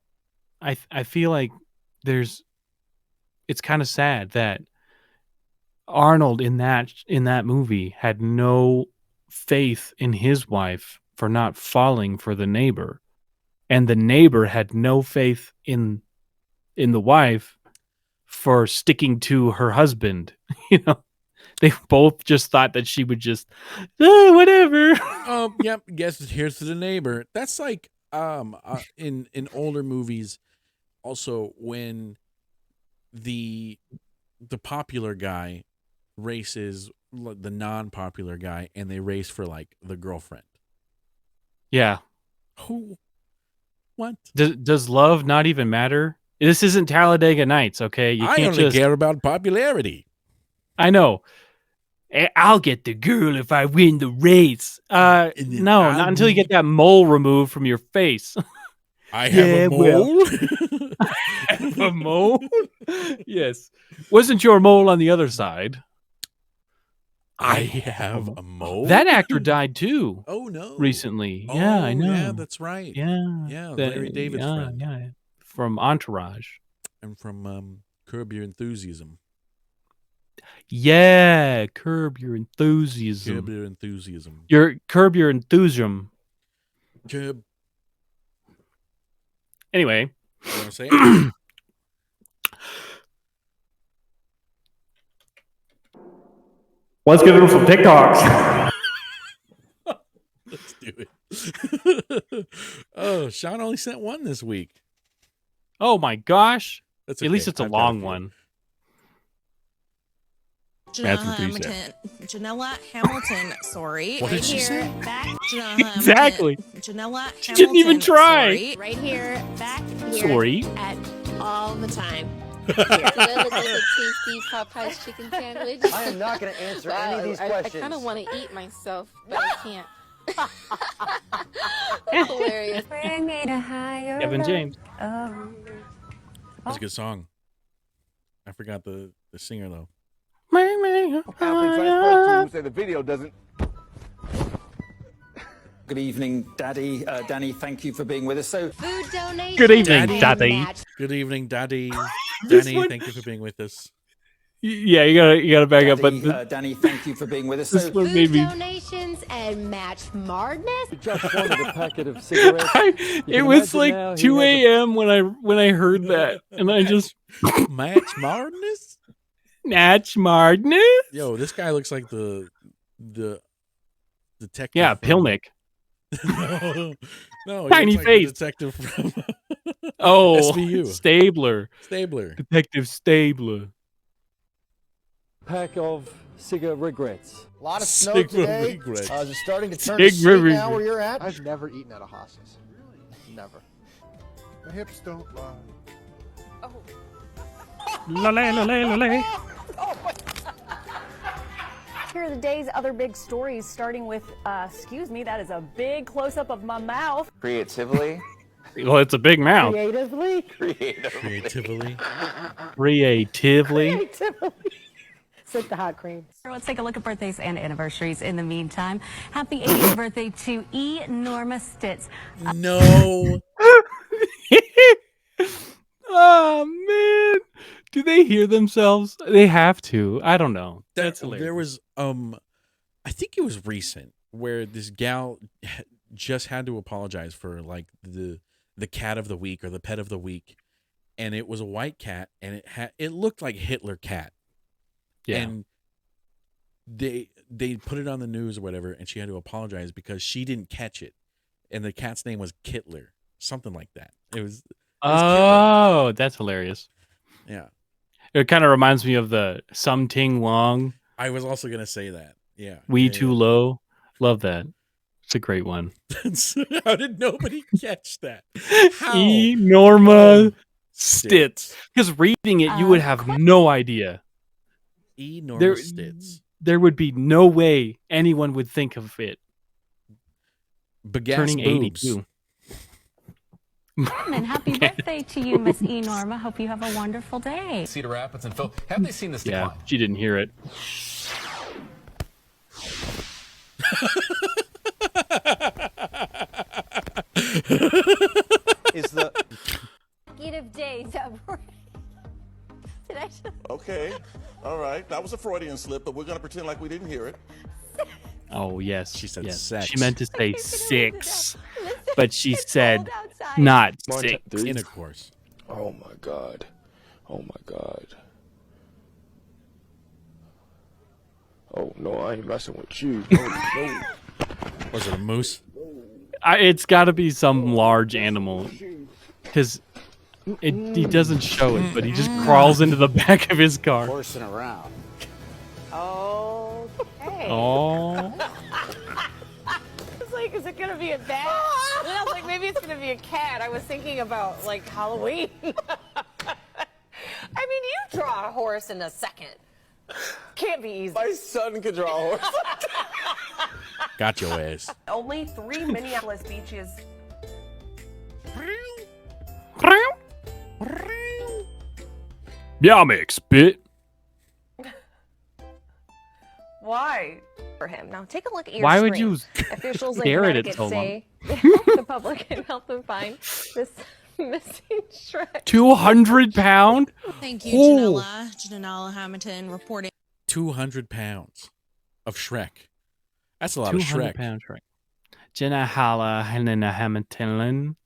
I feel like it's kind of sad that Arnold in that movie had no faith in his wife for not falling for the neighbor, and the neighbor had no faith in the wife for sticking to her husband. You know, they both just thought that she would just whatever. Yep. Guess here's to the neighbor. That's like in older movies. Also, when the popular guy races the non-popular guy, and they race for like the girlfriend. Yeah. Who? What? Does love not even matter? This isn't Talladega Nights, okay? You I can't only just. care about popularity. I know. I'll get the girl if I win the race. And then No, I'll not until you win get that mole removed from your face. I have Yeah, a well. mole. A mole? Yes. Wasn't your mole on the other side? I have a mole. That actor died too Oh no! recently. Oh, Yeah, I know. Yeah, that's right. Yeah, Yeah, that- Larry David's yeah, friend, yeah, from Entourage. and from Curb Your Enthusiasm. Yeah, curb your enthusiasm. Curb Your Enthusiasm. Curb your enthusiasm. Curb. Anyway, You want to say it? let's get into some TikToks. Let's do it. Oh, Sean only sent one this week. Oh my gosh! That's At least okay. it's a I've got long few. one. Janella That's what he said. Hamilton. Janella Hamilton, sorry. What did she say? Back. Janella Exactly. Hamilton. Janella Hamilton. She didn't even try. Sorry. Right here, back here, Sorry. at all the time. Do I look like a tasty Popeye's chicken sandwich? I am not going to answer any of these questions. I kind of want to eat myself, but I can't. That's hilarious. Kevin James. That's a good song. I forgot the singer though. Say the video doesn't. Good evening, Daddy. Danny, thank you for being with us. So, Food donation. Good evening, and Daddy. match. Good evening, Daddy. This Danny, one- thank you for being with us. Yeah, you gotta back up. But Daddy, Danny, thank you for being with us. this So, one Food made me. donations and match smartness. Just wanted a packet of cigarettes. It was like 2 a.m. when I heard that, and I just Match Martinus? Natch Mardness. Yo, this guy looks like the detective. Yeah, from- Pilnick. no, he Tiny looks like the face. detective from Oh, SVU. Stabler. Stabler. Detective Stabler. Pack of cigar regrets. A lot of snow Sigma today. regrets. Is it starting to turn to Sigma sleet now regrets. where you're at? I've never eaten at a Haas's. Really? Never. My hips don't lie. Lale. Here are the day's other big stories, starting with, excuse me, that is a big close-up of my mouth. Creatively. Well, it's a big mouth. Creatively. Creatively. Creatively. Sip the hot cream. Let's take a look at birthdays and anniversaries in the meantime. Happy 80th birthday to E. Norma Stitz. No. Oh man, do they hear themselves? They have to. I don't know. That's hilarious. There was I think it was recent where this gal just had to apologize for like the cat of the week or the pet of the week, and it was a white cat, and it looked like Hitler cat. Yeah. And they put it on the news or whatever, and she had to apologize because she didn't catch it, and the cat's name was Kittler, something like that. It was Oh, that's hilarious. yeah. It kind of reminds me of the Something Long, I was also gonna say that. Yeah. We yeah, Too Low. Love that. It's a great one. yeah. How did nobody catch that? How? E. Norma Stitz. Stitz. Because reading it, you would have no idea. E. Norma There- Stitz. There would be no way anyone would think of it. Bagasse Turning boobs. 82. And happy birthday to you, Miss E. Norma. Hope you have a wonderful day. Cedar Rapids and Phil. Have they seen this Yeah, she didn't hear it. Is the Negative days. Did I just... Okay, all right. That was a Freudian slip, but we're going to pretend like we didn't hear it. Oh, yes. She said yes. sex. She meant to say Listen, 6, listen, but she it's said cold outside. not Montana 6. Intercourse. Oh my God. Oh my God. Oh no, I ain't messing with you. No. Was it a moose? It's got to be some large animal, because he doesn't show it, but he just crawls into the back of his car. Horsing around. Okay. Oh, It's like, is it gonna be a bat? And then I was like, maybe it's gonna be a cat. I was thinking about like Halloween. I mean, you draw a horse in a second. Can't be easy. My son can draw a horse. Got your ass. Only 3 Minneapolis beaches. yeah, mix bit. Why? For him. Now take a look at your Why screen. would you Officials in stare at it Connecticut so long? say they help the public and help them find this missing Shrek. 200 pound? Thank you, Oh. Janella Hamilton reporting. 200 pounds of Shrek. That's a lot of 200 Shrek. pound Shrek. Jenna Halla Helena Hamilton.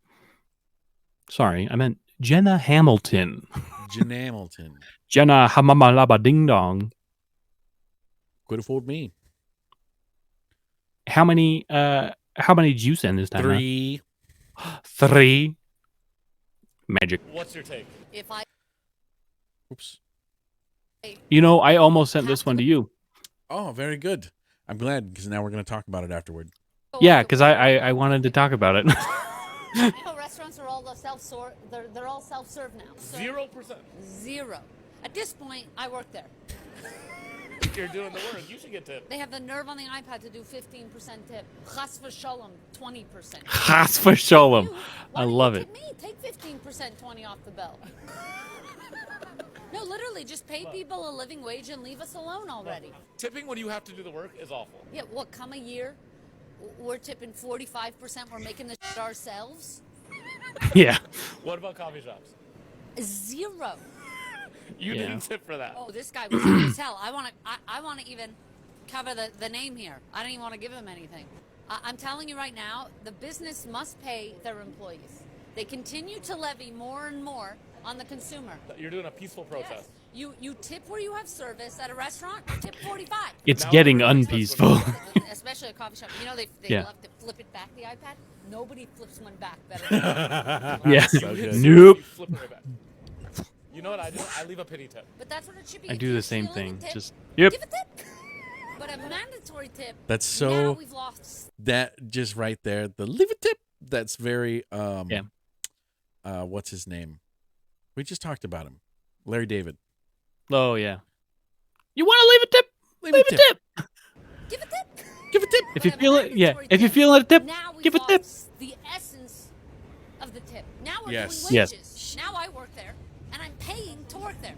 Sorry, I meant Jenna Hamilton. Jen Hamilton. Jenna Hamamalaba Ding Dong. Could have fooled me. How many did you send this time? 3. Matt? 3. Magic. What's your take? If I Oops. You know, I almost sent this one to you. Oh, very good. I'm glad because now we're going to talk about it afterward. Yeah, because I wanted to talk about it. You know, restaurants are all self-serve. They're all self-serve now. So 0%. 0. At this point, I work there. You're doing the work. You should get tipped. They have the nerve on the iPad to do 15% tip. Chas v'shalom, 20%. Chas v'shalom. You, I why don't love you it. tip me? Take 15%, 20 off the bill. No, literally, just pay people a living wage and leave us alone already. Tipping when you have to do the work is awful. Yeah, what, come a year? We're tipping 45%. We're making the shit ourselves? Yeah. What about coffee shops? 0. You Yeah. didn't tip for that. Oh, this guy was hot as hell. I want to even cover the name here. I don't even want to give him anything. I'm telling you right now, the business must pay their employees. They continue to levy more and more on the consumer. You're doing a peaceful protest. Yes. You tip where you have service at a restaurant, tip 45. It's Now getting everybody's supposed unpeaceful. Especially a coffee shop. You know, they Yeah. love to flip it back, the iPad. Nobody flips one back better than Yeah. So good. Nope. You flip it right back. You know what I do? I leave a penny tip. But that's what it should be. I If do you the same steal a thing. tip, Just yep. give a tip. But a mandatory tip. That's Now so we've lost. that just right there, the leave a tip. That's very Yeah. What's his name? We just talked about him. Larry David. Oh yeah. You want to leave a tip? Leave Leave a a tip. tip. Give a tip. Give a tip. If you But a feel it, yeah. mandatory If you tip. feel it a tip, Now we've give a tip. lost the essence of the tip. Now we're Yes. doing Yes. wages. Now I work there, and I'm paying to work there.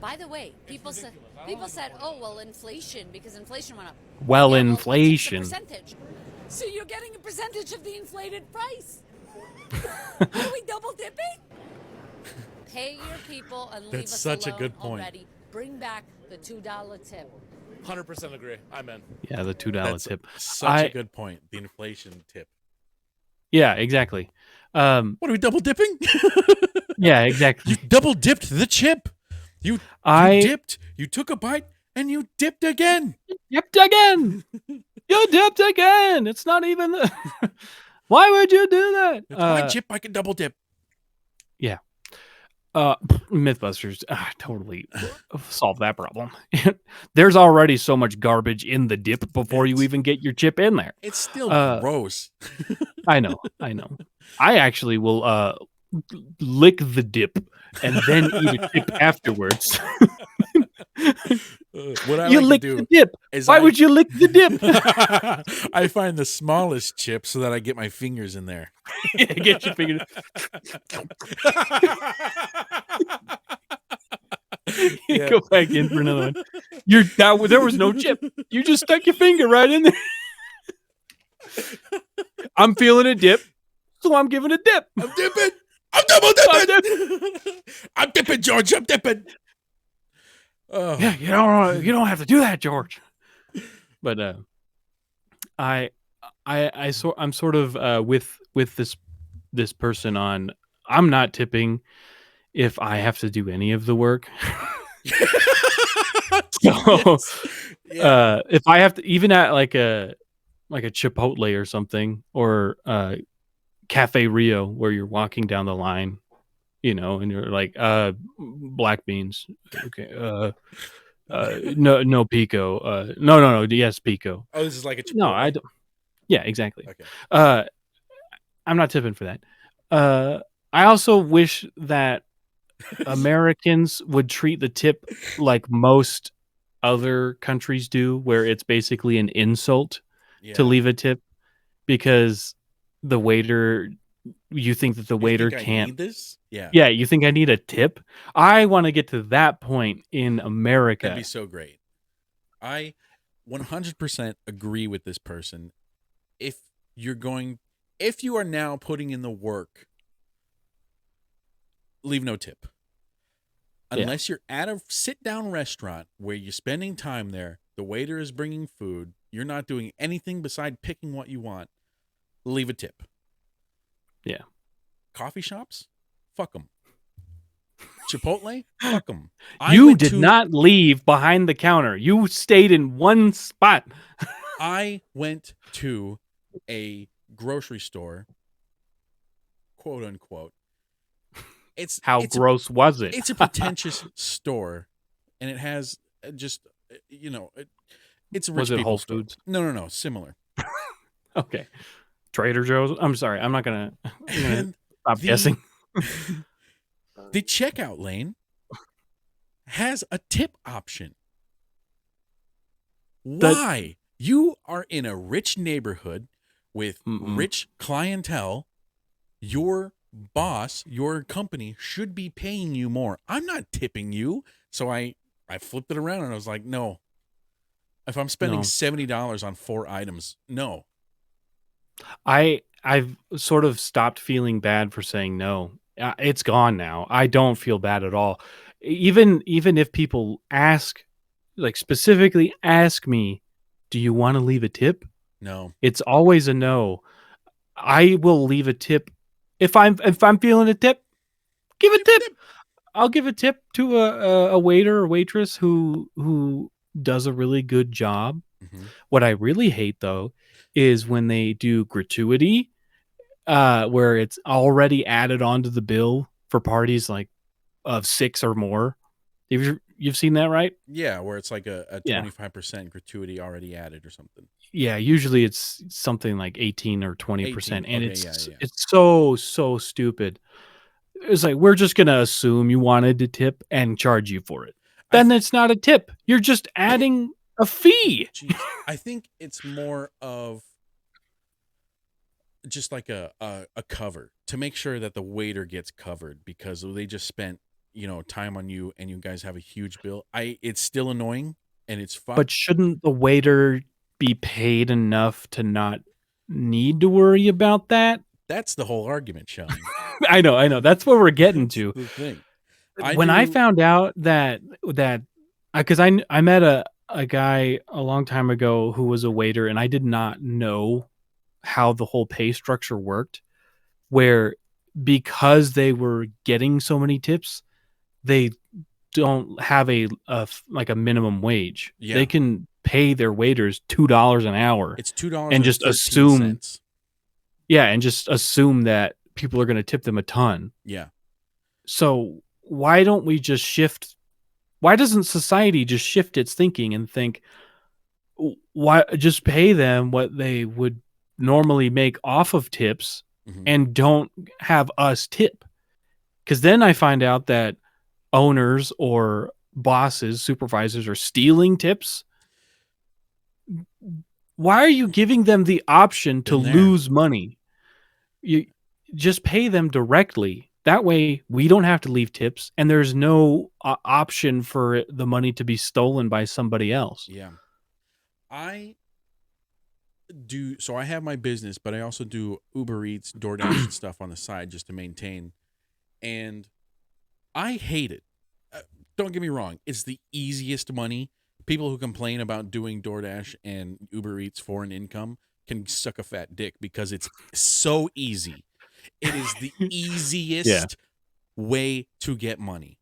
By the way, people said, oh well, inflation, because inflation went up. Well, Yeah, it's a inflation. percentage. So you're getting a percentage of the inflated price. Are we double dipping? Pay your people and leave That's us such a alone good point. already. Bring back the $2 tip. 100% agree. I'm in. Yeah, the $2 That's tip. such a good point. The inflation tip. Yeah, exactly. What are we double dipping? Yeah, exactly. You double dipped the chip. You dipped. You took a bite and you dipped again. Dipped again. You dipped again. It's not even. Why would you do that? It's my chip. I can double dip. Yeah. Mythbusters totally solve that problem. There's already so much garbage in the dip before you even get your chip in there. It's still gross. I know. I actually will lick the dip and then eat a chip afterwards. What I You like lick to do the dip. is Why would you lick the dip? I find the smallest chip so that I get my fingers in there. Get your fingers. Yeah. Go back in for another one. There was no chip. You just stuck your finger right in there. I'm feeling a dip, so I'm giving a dip. I'm dipping. I'm double dipping. I'm dipping, George. I'm dipping. Oh. Yeah, you don't have to do that, George. But I'm sort of with this person on. I'm not tipping if I have to do any of the work. So if I have to, even at like a Chipotle or something, or Cafe Rio, where you're walking down the line, and you're like, black beans, okay, no pico, no, yes pico. Oh, this is like a Chipotle. No, I don't. Yeah, exactly. Okay. I'm not tipping for that. I also wish that Americans would treat the tip like most other countries do, where it's basically an insult to leave a tip because the waiter, you think that the waiter think I can't. need this? Yeah. Yeah, you think I need a tip? I want to get to that point in America. That'd be so great. 100% agree with this person. If you are now putting in the work, leave no tip. Unless you're at a sit-down restaurant where you're spending time there, the waiter is bringing food, you're not doing anything beside picking what you want, leave a tip. Yeah. Coffee shops? Fuck them. Chipotle? Fuck them. You did not leave behind the counter. You stayed in one spot. I went to a grocery store, quote unquote. It's gross was it? It's a pretentious store, and it has just it's a rich Was it people Whole store. Foods? No, similar. Okay. Trader Joe's. I'm sorry. I'm gonna stop guessing. The checkout lane has a tip option. Why? You are in a rich neighborhood with rich clientele. Your boss, your company should be paying you more. I'm not tipping you. So I flipped it around and I was like, no. If I'm spending $70 on 4 items, no. I've sort of stopped feeling bad for saying no. It's gone now. I don't feel bad at all. Even if people ask, like specifically ask me, do you want to leave a tip? No. It's always a no. I will leave a tip if I'm feeling a tip. Give a tip. I'll give a tip to a waiter or waitress who does a really good job. Mm-hmm. What I really hate though is when they do gratuity, where it's already added onto the bill for parties like of 6 or more. You've seen that, right? Yeah, where it's like a 25% gratuity already added or something. Yeah, usually it's something like 18 or 20%, and okay, it's yeah. it's so stupid. It's like, we're just gonna assume you wanted to tip and charge you for it. Then it's not a tip. You're just adding a fee. Jeez. I think it's more of just like a cover to make sure that the waiter gets covered because they just spent time on you and you guys have a huge bill. It's still annoying and it's fun. But shouldn't the waiter be paid enough to not need to worry about that? That's the whole argument, Sean. I know. That's what we're getting to. The thing. I found out that because I met a guy a long time ago who was a waiter, and I did not know how the whole pay structure worked, where because they were getting so many tips, they don't have a minimum wage. Yeah. They can pay their waiters $2 an hour. It's $2 and just assume. Yeah, and just assume that people are going to tip them a ton. Yeah. So why don't we just shift? Why doesn't society just shift its thinking and think, why just pay them what they would normally make off of tips and don't have us tip? Because then I find out that owners or bosses, supervisors are stealing tips. Why are you giving them the option to lose money? You just pay them directly. That way we don't have to leave tips and there's no option for the money to be stolen by somebody else. Yeah. I have my business, but I also do Uber Eats, DoorDash and stuff on the side just to maintain. And I hate it. Don't get me wrong. It's the easiest money. People who complain about doing DoorDash and Uber Eats for an income can suck a fat dick because it's so easy. It is the easiest way to get money.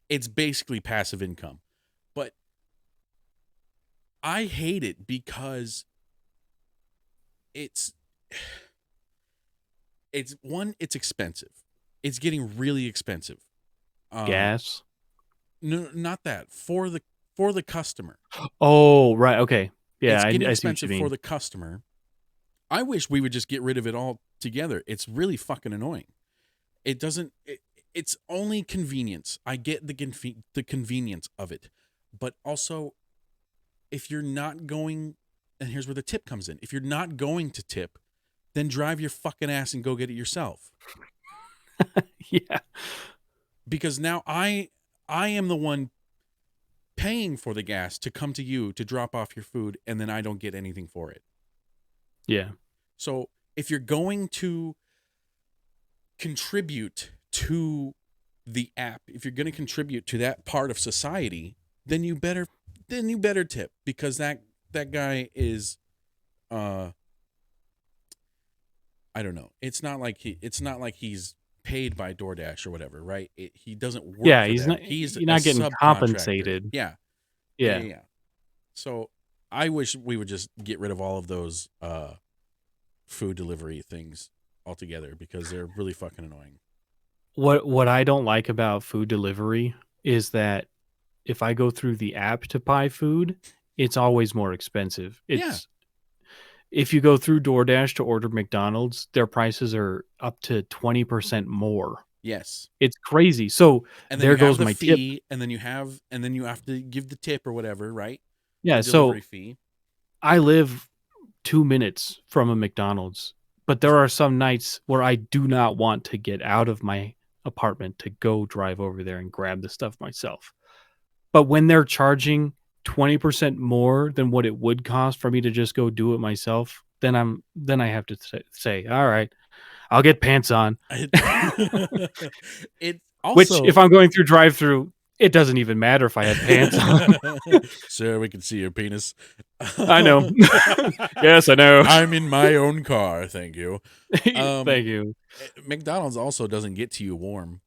It's basically passive income. But I hate it because it's expensive. It's getting really expensive. Gas? No, not that. For the customer. Oh, right. Okay. Yeah, it's getting I see what expensive you mean. for the customer. I wish we would just get rid of it all together. It's really fucking annoying. It doesn't. It's only convenience. I get the convenience of it, but also, if you're not going, and here's where the tip comes in. If you're not going to tip, then drive your fucking ass and go get it yourself. Yeah. Because now I am the one paying for the gas to come to you to drop off your food, and then I don't get anything for it. Yeah. So if you're going to contribute to the app, if you're going to contribute to that part of society, then you better tip, because that guy is I don't know. It's not like he's paid by DoorDash or whatever, right? He doesn't work Yeah, for he's them. not. He's You're not a getting subcontractor. compensated. Yeah. Yeah. So I wish we would just get rid of all of those food delivery things altogether, because they're really fucking annoying. What I don't like about food delivery is that if I go through the app to buy food, it's always more expensive. If you go through DoorDash to order McDonald's, their prices are up to 20% more. Yes. It's crazy. So and then there you have goes the my fee, tip. and then you have to give the tip or whatever, right? Yeah, the delivery so fee. I live 2 minutes from a McDonald's, but there are some nights where I do not want to get out of my apartment to go drive over there and grab the stuff myself. But when they're charging 20% more than what it would cost for me to just go do it myself, then I have to say, all right, I'll get pants on. It also, which, if I'm going through drive-through, it doesn't even matter if I have pants on. Sir, we can see your penis. I know. Yes, I know. I'm in my own car, thank you. Thank you. McDonald's also doesn't get to you warm.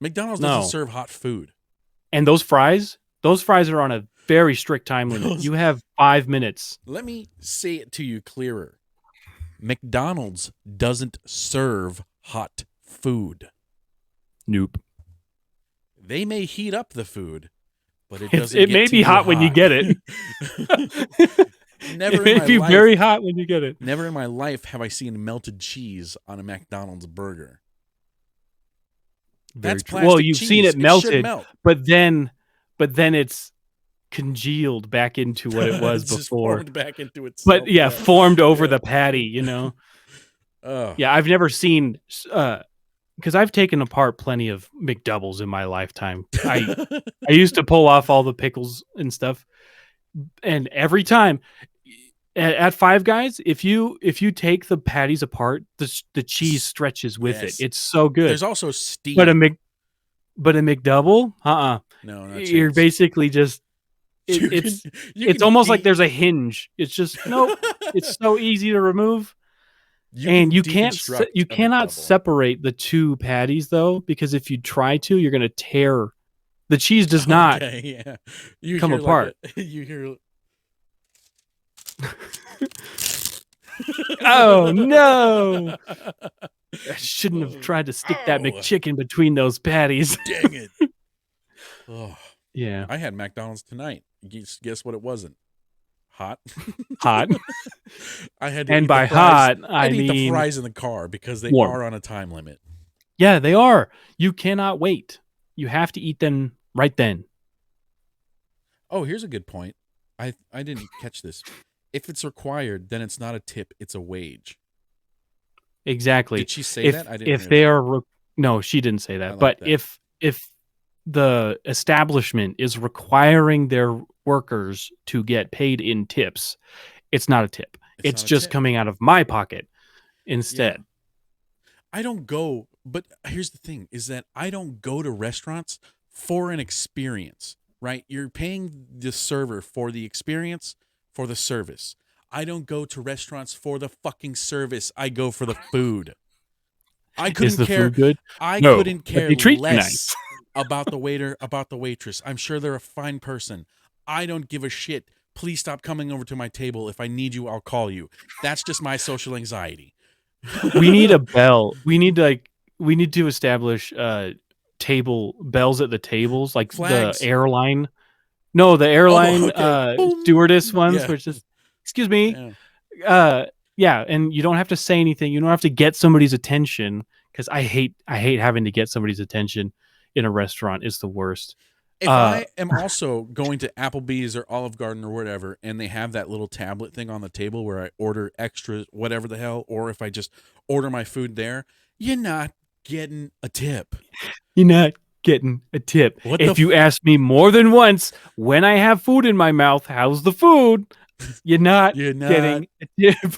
McDonald's No. doesn't serve hot food. And those fries are on a very strict time limit. You have 5 minutes. Let me say it to you clearer. McDonald's doesn't serve hot food. Nope. They may heat up the food, but it doesn't. It may be hot when you get it. Never it in may be my life, very hot when you get it. Never in my life have I seen melted cheese on a McDonald's burger. That's plastic well, you've cheese. seen it melted, should melt. but then it's congealed back into what it was It's just before. formed back into itself. But yeah, formed over the patty, you know. Yeah, I've never seen because I've taken apart plenty of McDoubles in my lifetime. I used to pull off all the pickles and stuff, and every time at Five Guys, if you take the patties apart, the cheese stretches with Yes. it. It's so good. There's also steam. But a McDouble, No, not a you're chance. basically just You it's can almost like there's a hinge. It's just nope. It's so easy to remove. And you deconstruct a cannot McDouble. separate the two patties though, because if you try to, you're gonna tear. The cheese does not Okay, yeah. come hear apart. you hear. Oh no! I shouldn't have tried to stick that McChicken between those patties. Dang it! Oh, yeah, I had McDonald's tonight. Guess what? It wasn't hot. Hot. I had to And eat by the fries. hot, I had to eat the mean fries in the car because they warm. are on a time limit. Yeah, they are. You cannot wait. You have to eat them right then. Oh, here's a good point. I didn't catch this. If it's required, then it's not a tip; it's a wage. Exactly. Did she say that? I didn't. If hear they that. are, no, she didn't say that. like But that. if the establishment is requiring their workers to get paid in tips, it's not a tip. It's not a just tip. coming out of my pocket instead. I don't go, but here's the thing: is that I don't go to restaurants for an experience. Right? You're paying the server for the experience, for the service. I don't go to restaurants for the fucking service. I go for the food. I couldn't Is the care. food good? I No, couldn't but care they treat you less nice. about the waiter, about the waitress. I'm sure they're a fine person. I don't give a shit. Please stop coming over to my table. If I need you, I'll call you. That's just my social anxiety. We need a bell. We need to establish table bells at the tables, like Flags. the airline. No, the airline okay. Boom. stewardess ones, Yeah. which is, excuse me. Yeah. Yeah, and you don't have to say anything. You don't have to get somebody's attention, because I hate having to get somebody's attention in a restaurant. It's the worst. If I am also going to Applebee's or Olive Garden or whatever, and they have that little tablet thing on the table where I order extra whatever the hell, or if I just order my food there, you're not getting a tip. You're not getting a tip. What If the you ask me more than once when I have food in my mouth, how's the food? You're not getting a tip.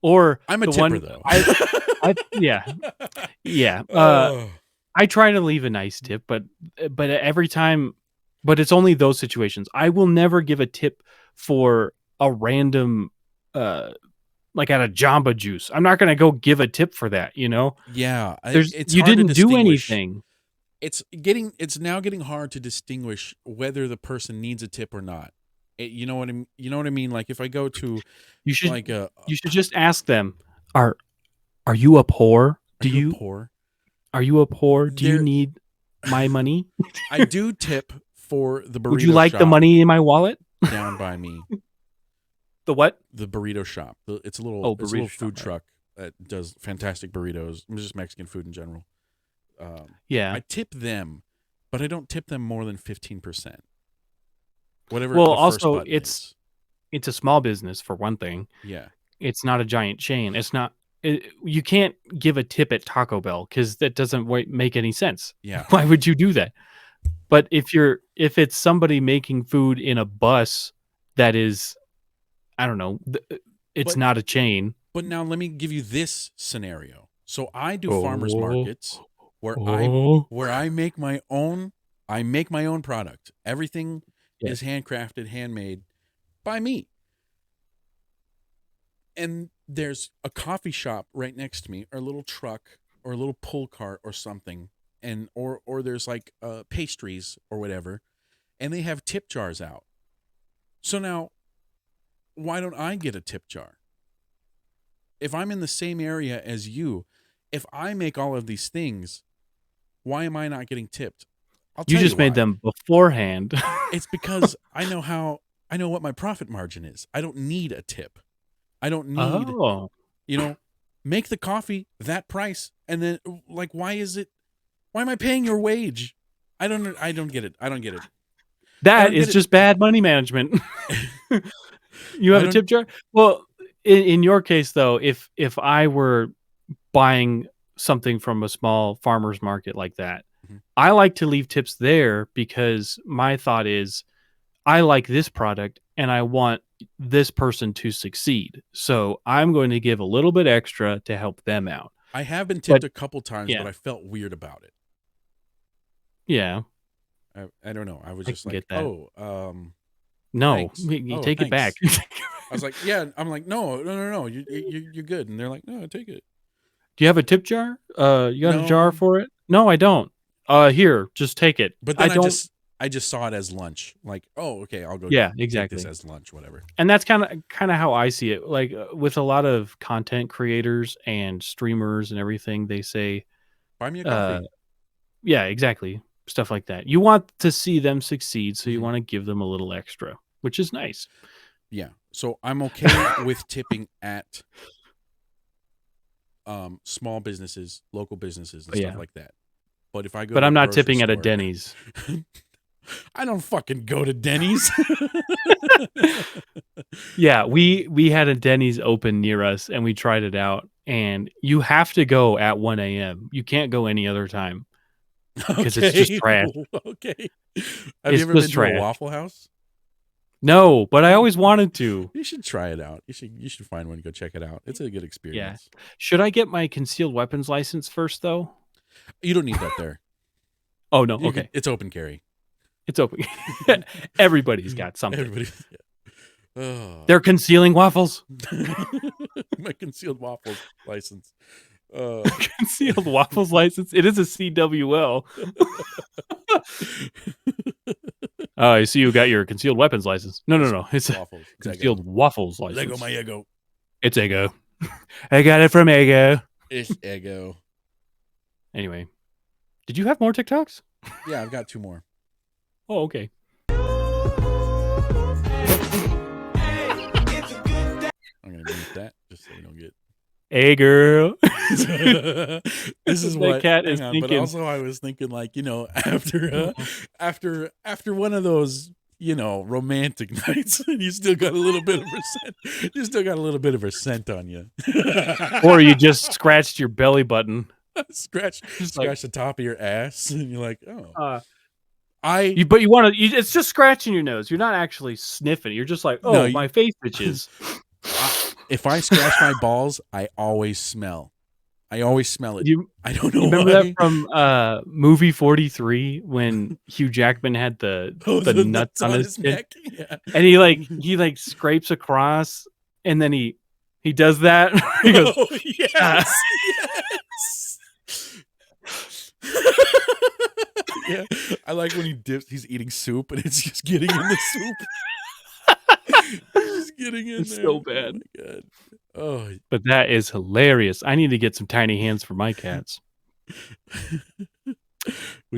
Or I'm a the tipper one though. Yeah. Oh. I try to leave a nice tip, but every time, but it's only those situations. I will never give a tip for a random, like at a Jamba Juice. I'm not going to go give a tip for that. Yeah, it's you hard to didn't do distinguish. anything. It's now getting hard to distinguish whether the person needs a tip or not. You know what I mean? You know what I mean? Like if I go to You should like you should just ask them, are you a poor? Are you poor? Are you a poor? Do you need my money? I do tip for the burrito Would you like the shop money in my wallet? down by me. The what? The burrito shop. It's a little food truck that does fantastic burritos. Just Mexican food in general. Yeah. I tip them, but I don't tip them more than 15%. Whatever. Well, the first also button is. it's a small business for one thing. Yeah. It's not a giant chain. It's not. You can't give a tip at Taco Bell because that doesn't make any sense. Yeah. Why would you do that? But if it's somebody making food in a bus that is, I don't know, it's not a chain. But now let me give you this scenario. So I do farmers markets where I make my own. I make my own product. Everything is handcrafted, handmade by me. And there's a coffee shop right next to me, or a little truck, or a little pull cart, or something, and or there's like pastries or whatever, and they have tip jars out. So now, why don't I get a tip jar? If I'm in the same area as you, if I make all of these things, why am I not getting tipped? You just made them beforehand. It's because I know what my profit margin is. I don't need a tip. I don't need, make the coffee that price, and then like, why am I paying your wage? I don't get it. I don't get it. That is just bad money management. You have a tip jar? Well, in your case though, if I were buying something from a small farmer's market like that, I like to leave tips there because my thought is I like this product and I want this person to succeed. So I'm going to give a little bit extra to help them out. I have been tipped a couple times, but I felt weird about it. Yeah. I don't know. I was just like, no, thanks. You take it back. I was like, yeah. I'm like, no. You're good. And they're like, no, take it. Do you have a tip jar? You got a jar for it? No, I don't. Here, just take it. But then I just saw it as lunch. Like, oh, okay, I'll go. Yeah, take exactly. this as lunch, whatever. And that's kind of how I see it. Like with a lot of content creators and streamers and everything, they say, buy me a coffee. Yeah, exactly. Stuff like that. You want to see them succeed, so you want to give them a little extra, which is nice. Yeah. So I'm okay with tipping at small businesses, local businesses, and stuff like that. But if I go, I'm not tipping at a Denny's. I don't fucking go to Denny's. Yeah, we had a Denny's open near us, and we tried it out. And you have to go at 1 a.m. You can't go any other time because it's just trash. Okay. Have you ever been to a Waffle House? No, but I always wanted to. You should try it out. You should find one and go check it out. It's a good experience. Yeah. Should I get my concealed weapons license first, though? You don't need that there. Oh, no. Okay. It's open carry. It's open. Everybody's got something. Oh. They're concealing waffles. My concealed waffles license. Concealed waffles license. It is a CWL. I see you got your concealed weapons license. No. It's waffles. A concealed waffles license. Lego my ego. It's Ego. I got it from Ego. It's Ego. Anyway, did you have more TikToks? Yeah, I've got 2 more. Oh, okay. I'm gonna mute that just so you don't get. Hey, girl. This is what cat is thinking. But also, I was thinking, like, after one of those, romantic nights, and you still got a little bit of scent. You still got a little bit of her scent on you. Or you just scratched your belly button. scratch the top of your ass, and you're like, oh. But you want to. It's just scratching your nose. You're not actually sniffing. You're just like, oh, No, my face itches. If I scratch my balls, I always smell. I always smell it. I don't know Remember why. that from movie 43 when Hugh Jackman had the nuts on his neck? Yeah. And he like scrapes across, and then he does that. He goes, oh, yes. Yeah, I like when he's eating soup and it's just getting in the soup. It's getting in it's there. so bad. Oh my god. Oh, but that is hilarious. I need to get some tiny hands for my cats.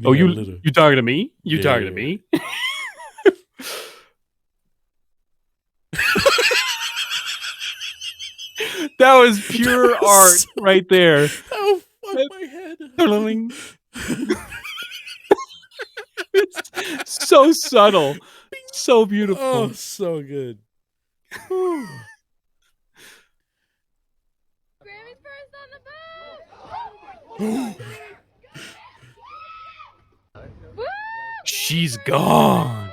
Oh, you talking to me? You talking to me? That was pure art right there. Oh, fuck my head. It's so subtle. So beautiful. Oh, so good. She's gone.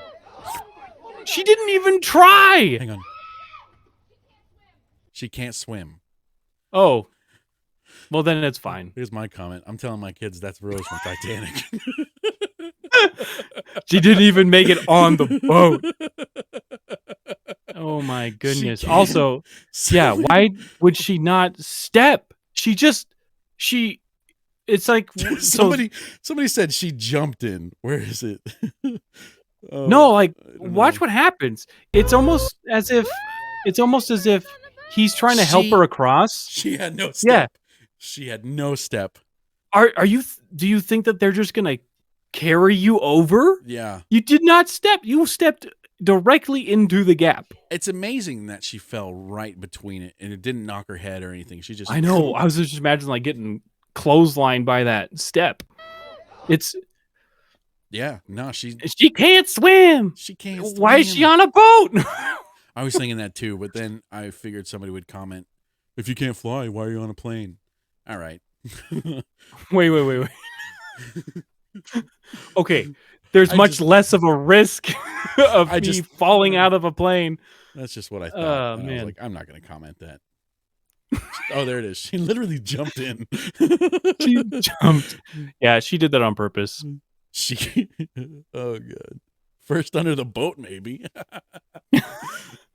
She didn't even try. Hang on. She can't swim. Oh. Well, then it's fine. Here's my comment. I'm telling my kids that's Rose from Titanic. She didn't even make it on the boat. Oh my goodness. Also, yeah, why would she not step? It's like somebody said she jumped in. Where is it? No, like watch what happens. It's almost as if he's trying to help her across. She had no step. Yeah. She had no step. Are you do you think that they're just going to carry you over? Yeah. You did not step. You stepped directly into the gap. It's amazing that she fell right between it and it didn't knock her head or anything. She just I know. I was just imagining like getting clotheslined by that step. It's yeah, no, she can't swim. She can't swim. Why is she on a boat? I was thinking that too, but then I figured somebody would comment, if you can't fly, why are you on a plane? All right. Wait. Okay. There's much less of a risk of me falling out of a plane. That's just what I thought. Oh, and man. I was like, I'm not going to comment that. Oh, there it is. She literally jumped in. She jumped. Yeah, she did that on purpose. Oh, God. First under the boat, maybe.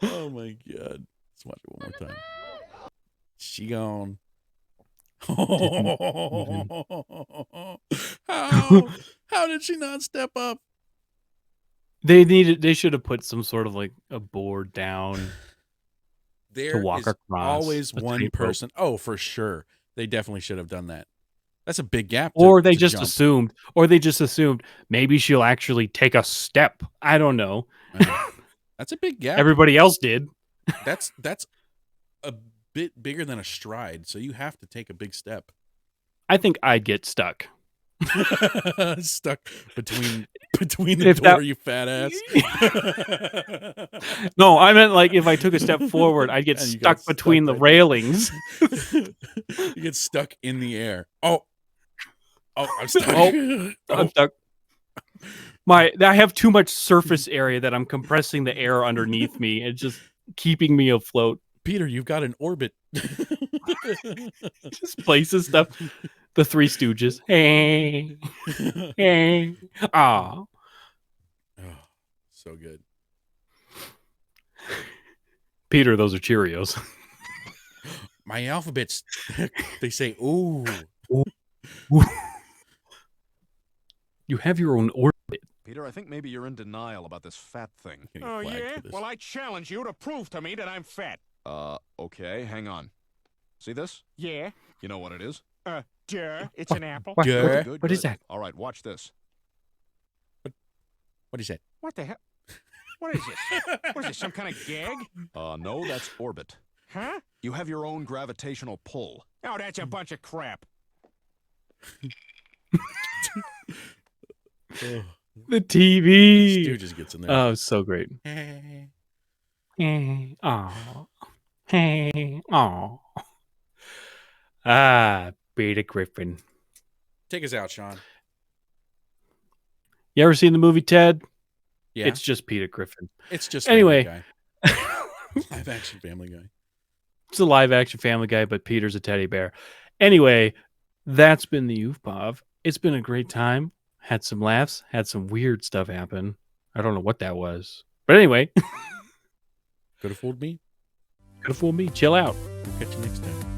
Oh, my God. Let's watch it one more time. She gone. How did she not step up? They should have put some sort of like a board down There to walk is across. always one person. Oh, for sure. They definitely should have done that. That's a big gap. Or they just jump. assumed maybe she'll actually take a step. I don't know. That's a big gap. Everybody else did. That's a bit bigger than a stride, so you have to take a big step. I think I'd get stuck. Stuck between the door, you fat ass. No, I meant like if I took a step forward, I'd get stuck between the railings. You get stuck in the air. Oh, I'm stuck. I'm stuck. I have too much surface area that I'm compressing the air underneath me. It's just keeping me afloat. Peter, you've got an orbit. Just places stuff. The Three Stooges. Hey. Hey. Aw. Oh, so good. Peter, those are Cheerios. My alphabets, they say, ooh. You have your own orbit. Peter, I think maybe you're in denial about this fat thing. Oh, yeah? Well, I challenge you to prove to me that I'm fat. Okay, hang on. See this? Yeah? You know what it is? Duh. It's an apple. What? Good, What is good. that? All right, watch this. What is that? What the hell? What is this? What is this, some kind of gag? No, that's orbit. Huh? You have your own gravitational pull. Oh, that's a bunch of crap. The TV. Stooges gets in there. Oh, so great. Hey. Aw. Hey. Aw. Ah, Peter Griffin. Take us out, Sean. You ever seen the movie Ted? Yeah. It's just Peter Griffin. It's just anyway. Family Guy. Live action Family Guy. It's a live action Family Guy, but Peter's a teddy bear. Anyway, that's been the OOFPOV. It's been a great time. Had some laughs. Had some weird stuff happen. I don't know what that was. But anyway. Could have fooled me. Could have fooled me. Chill out. Catch you next time.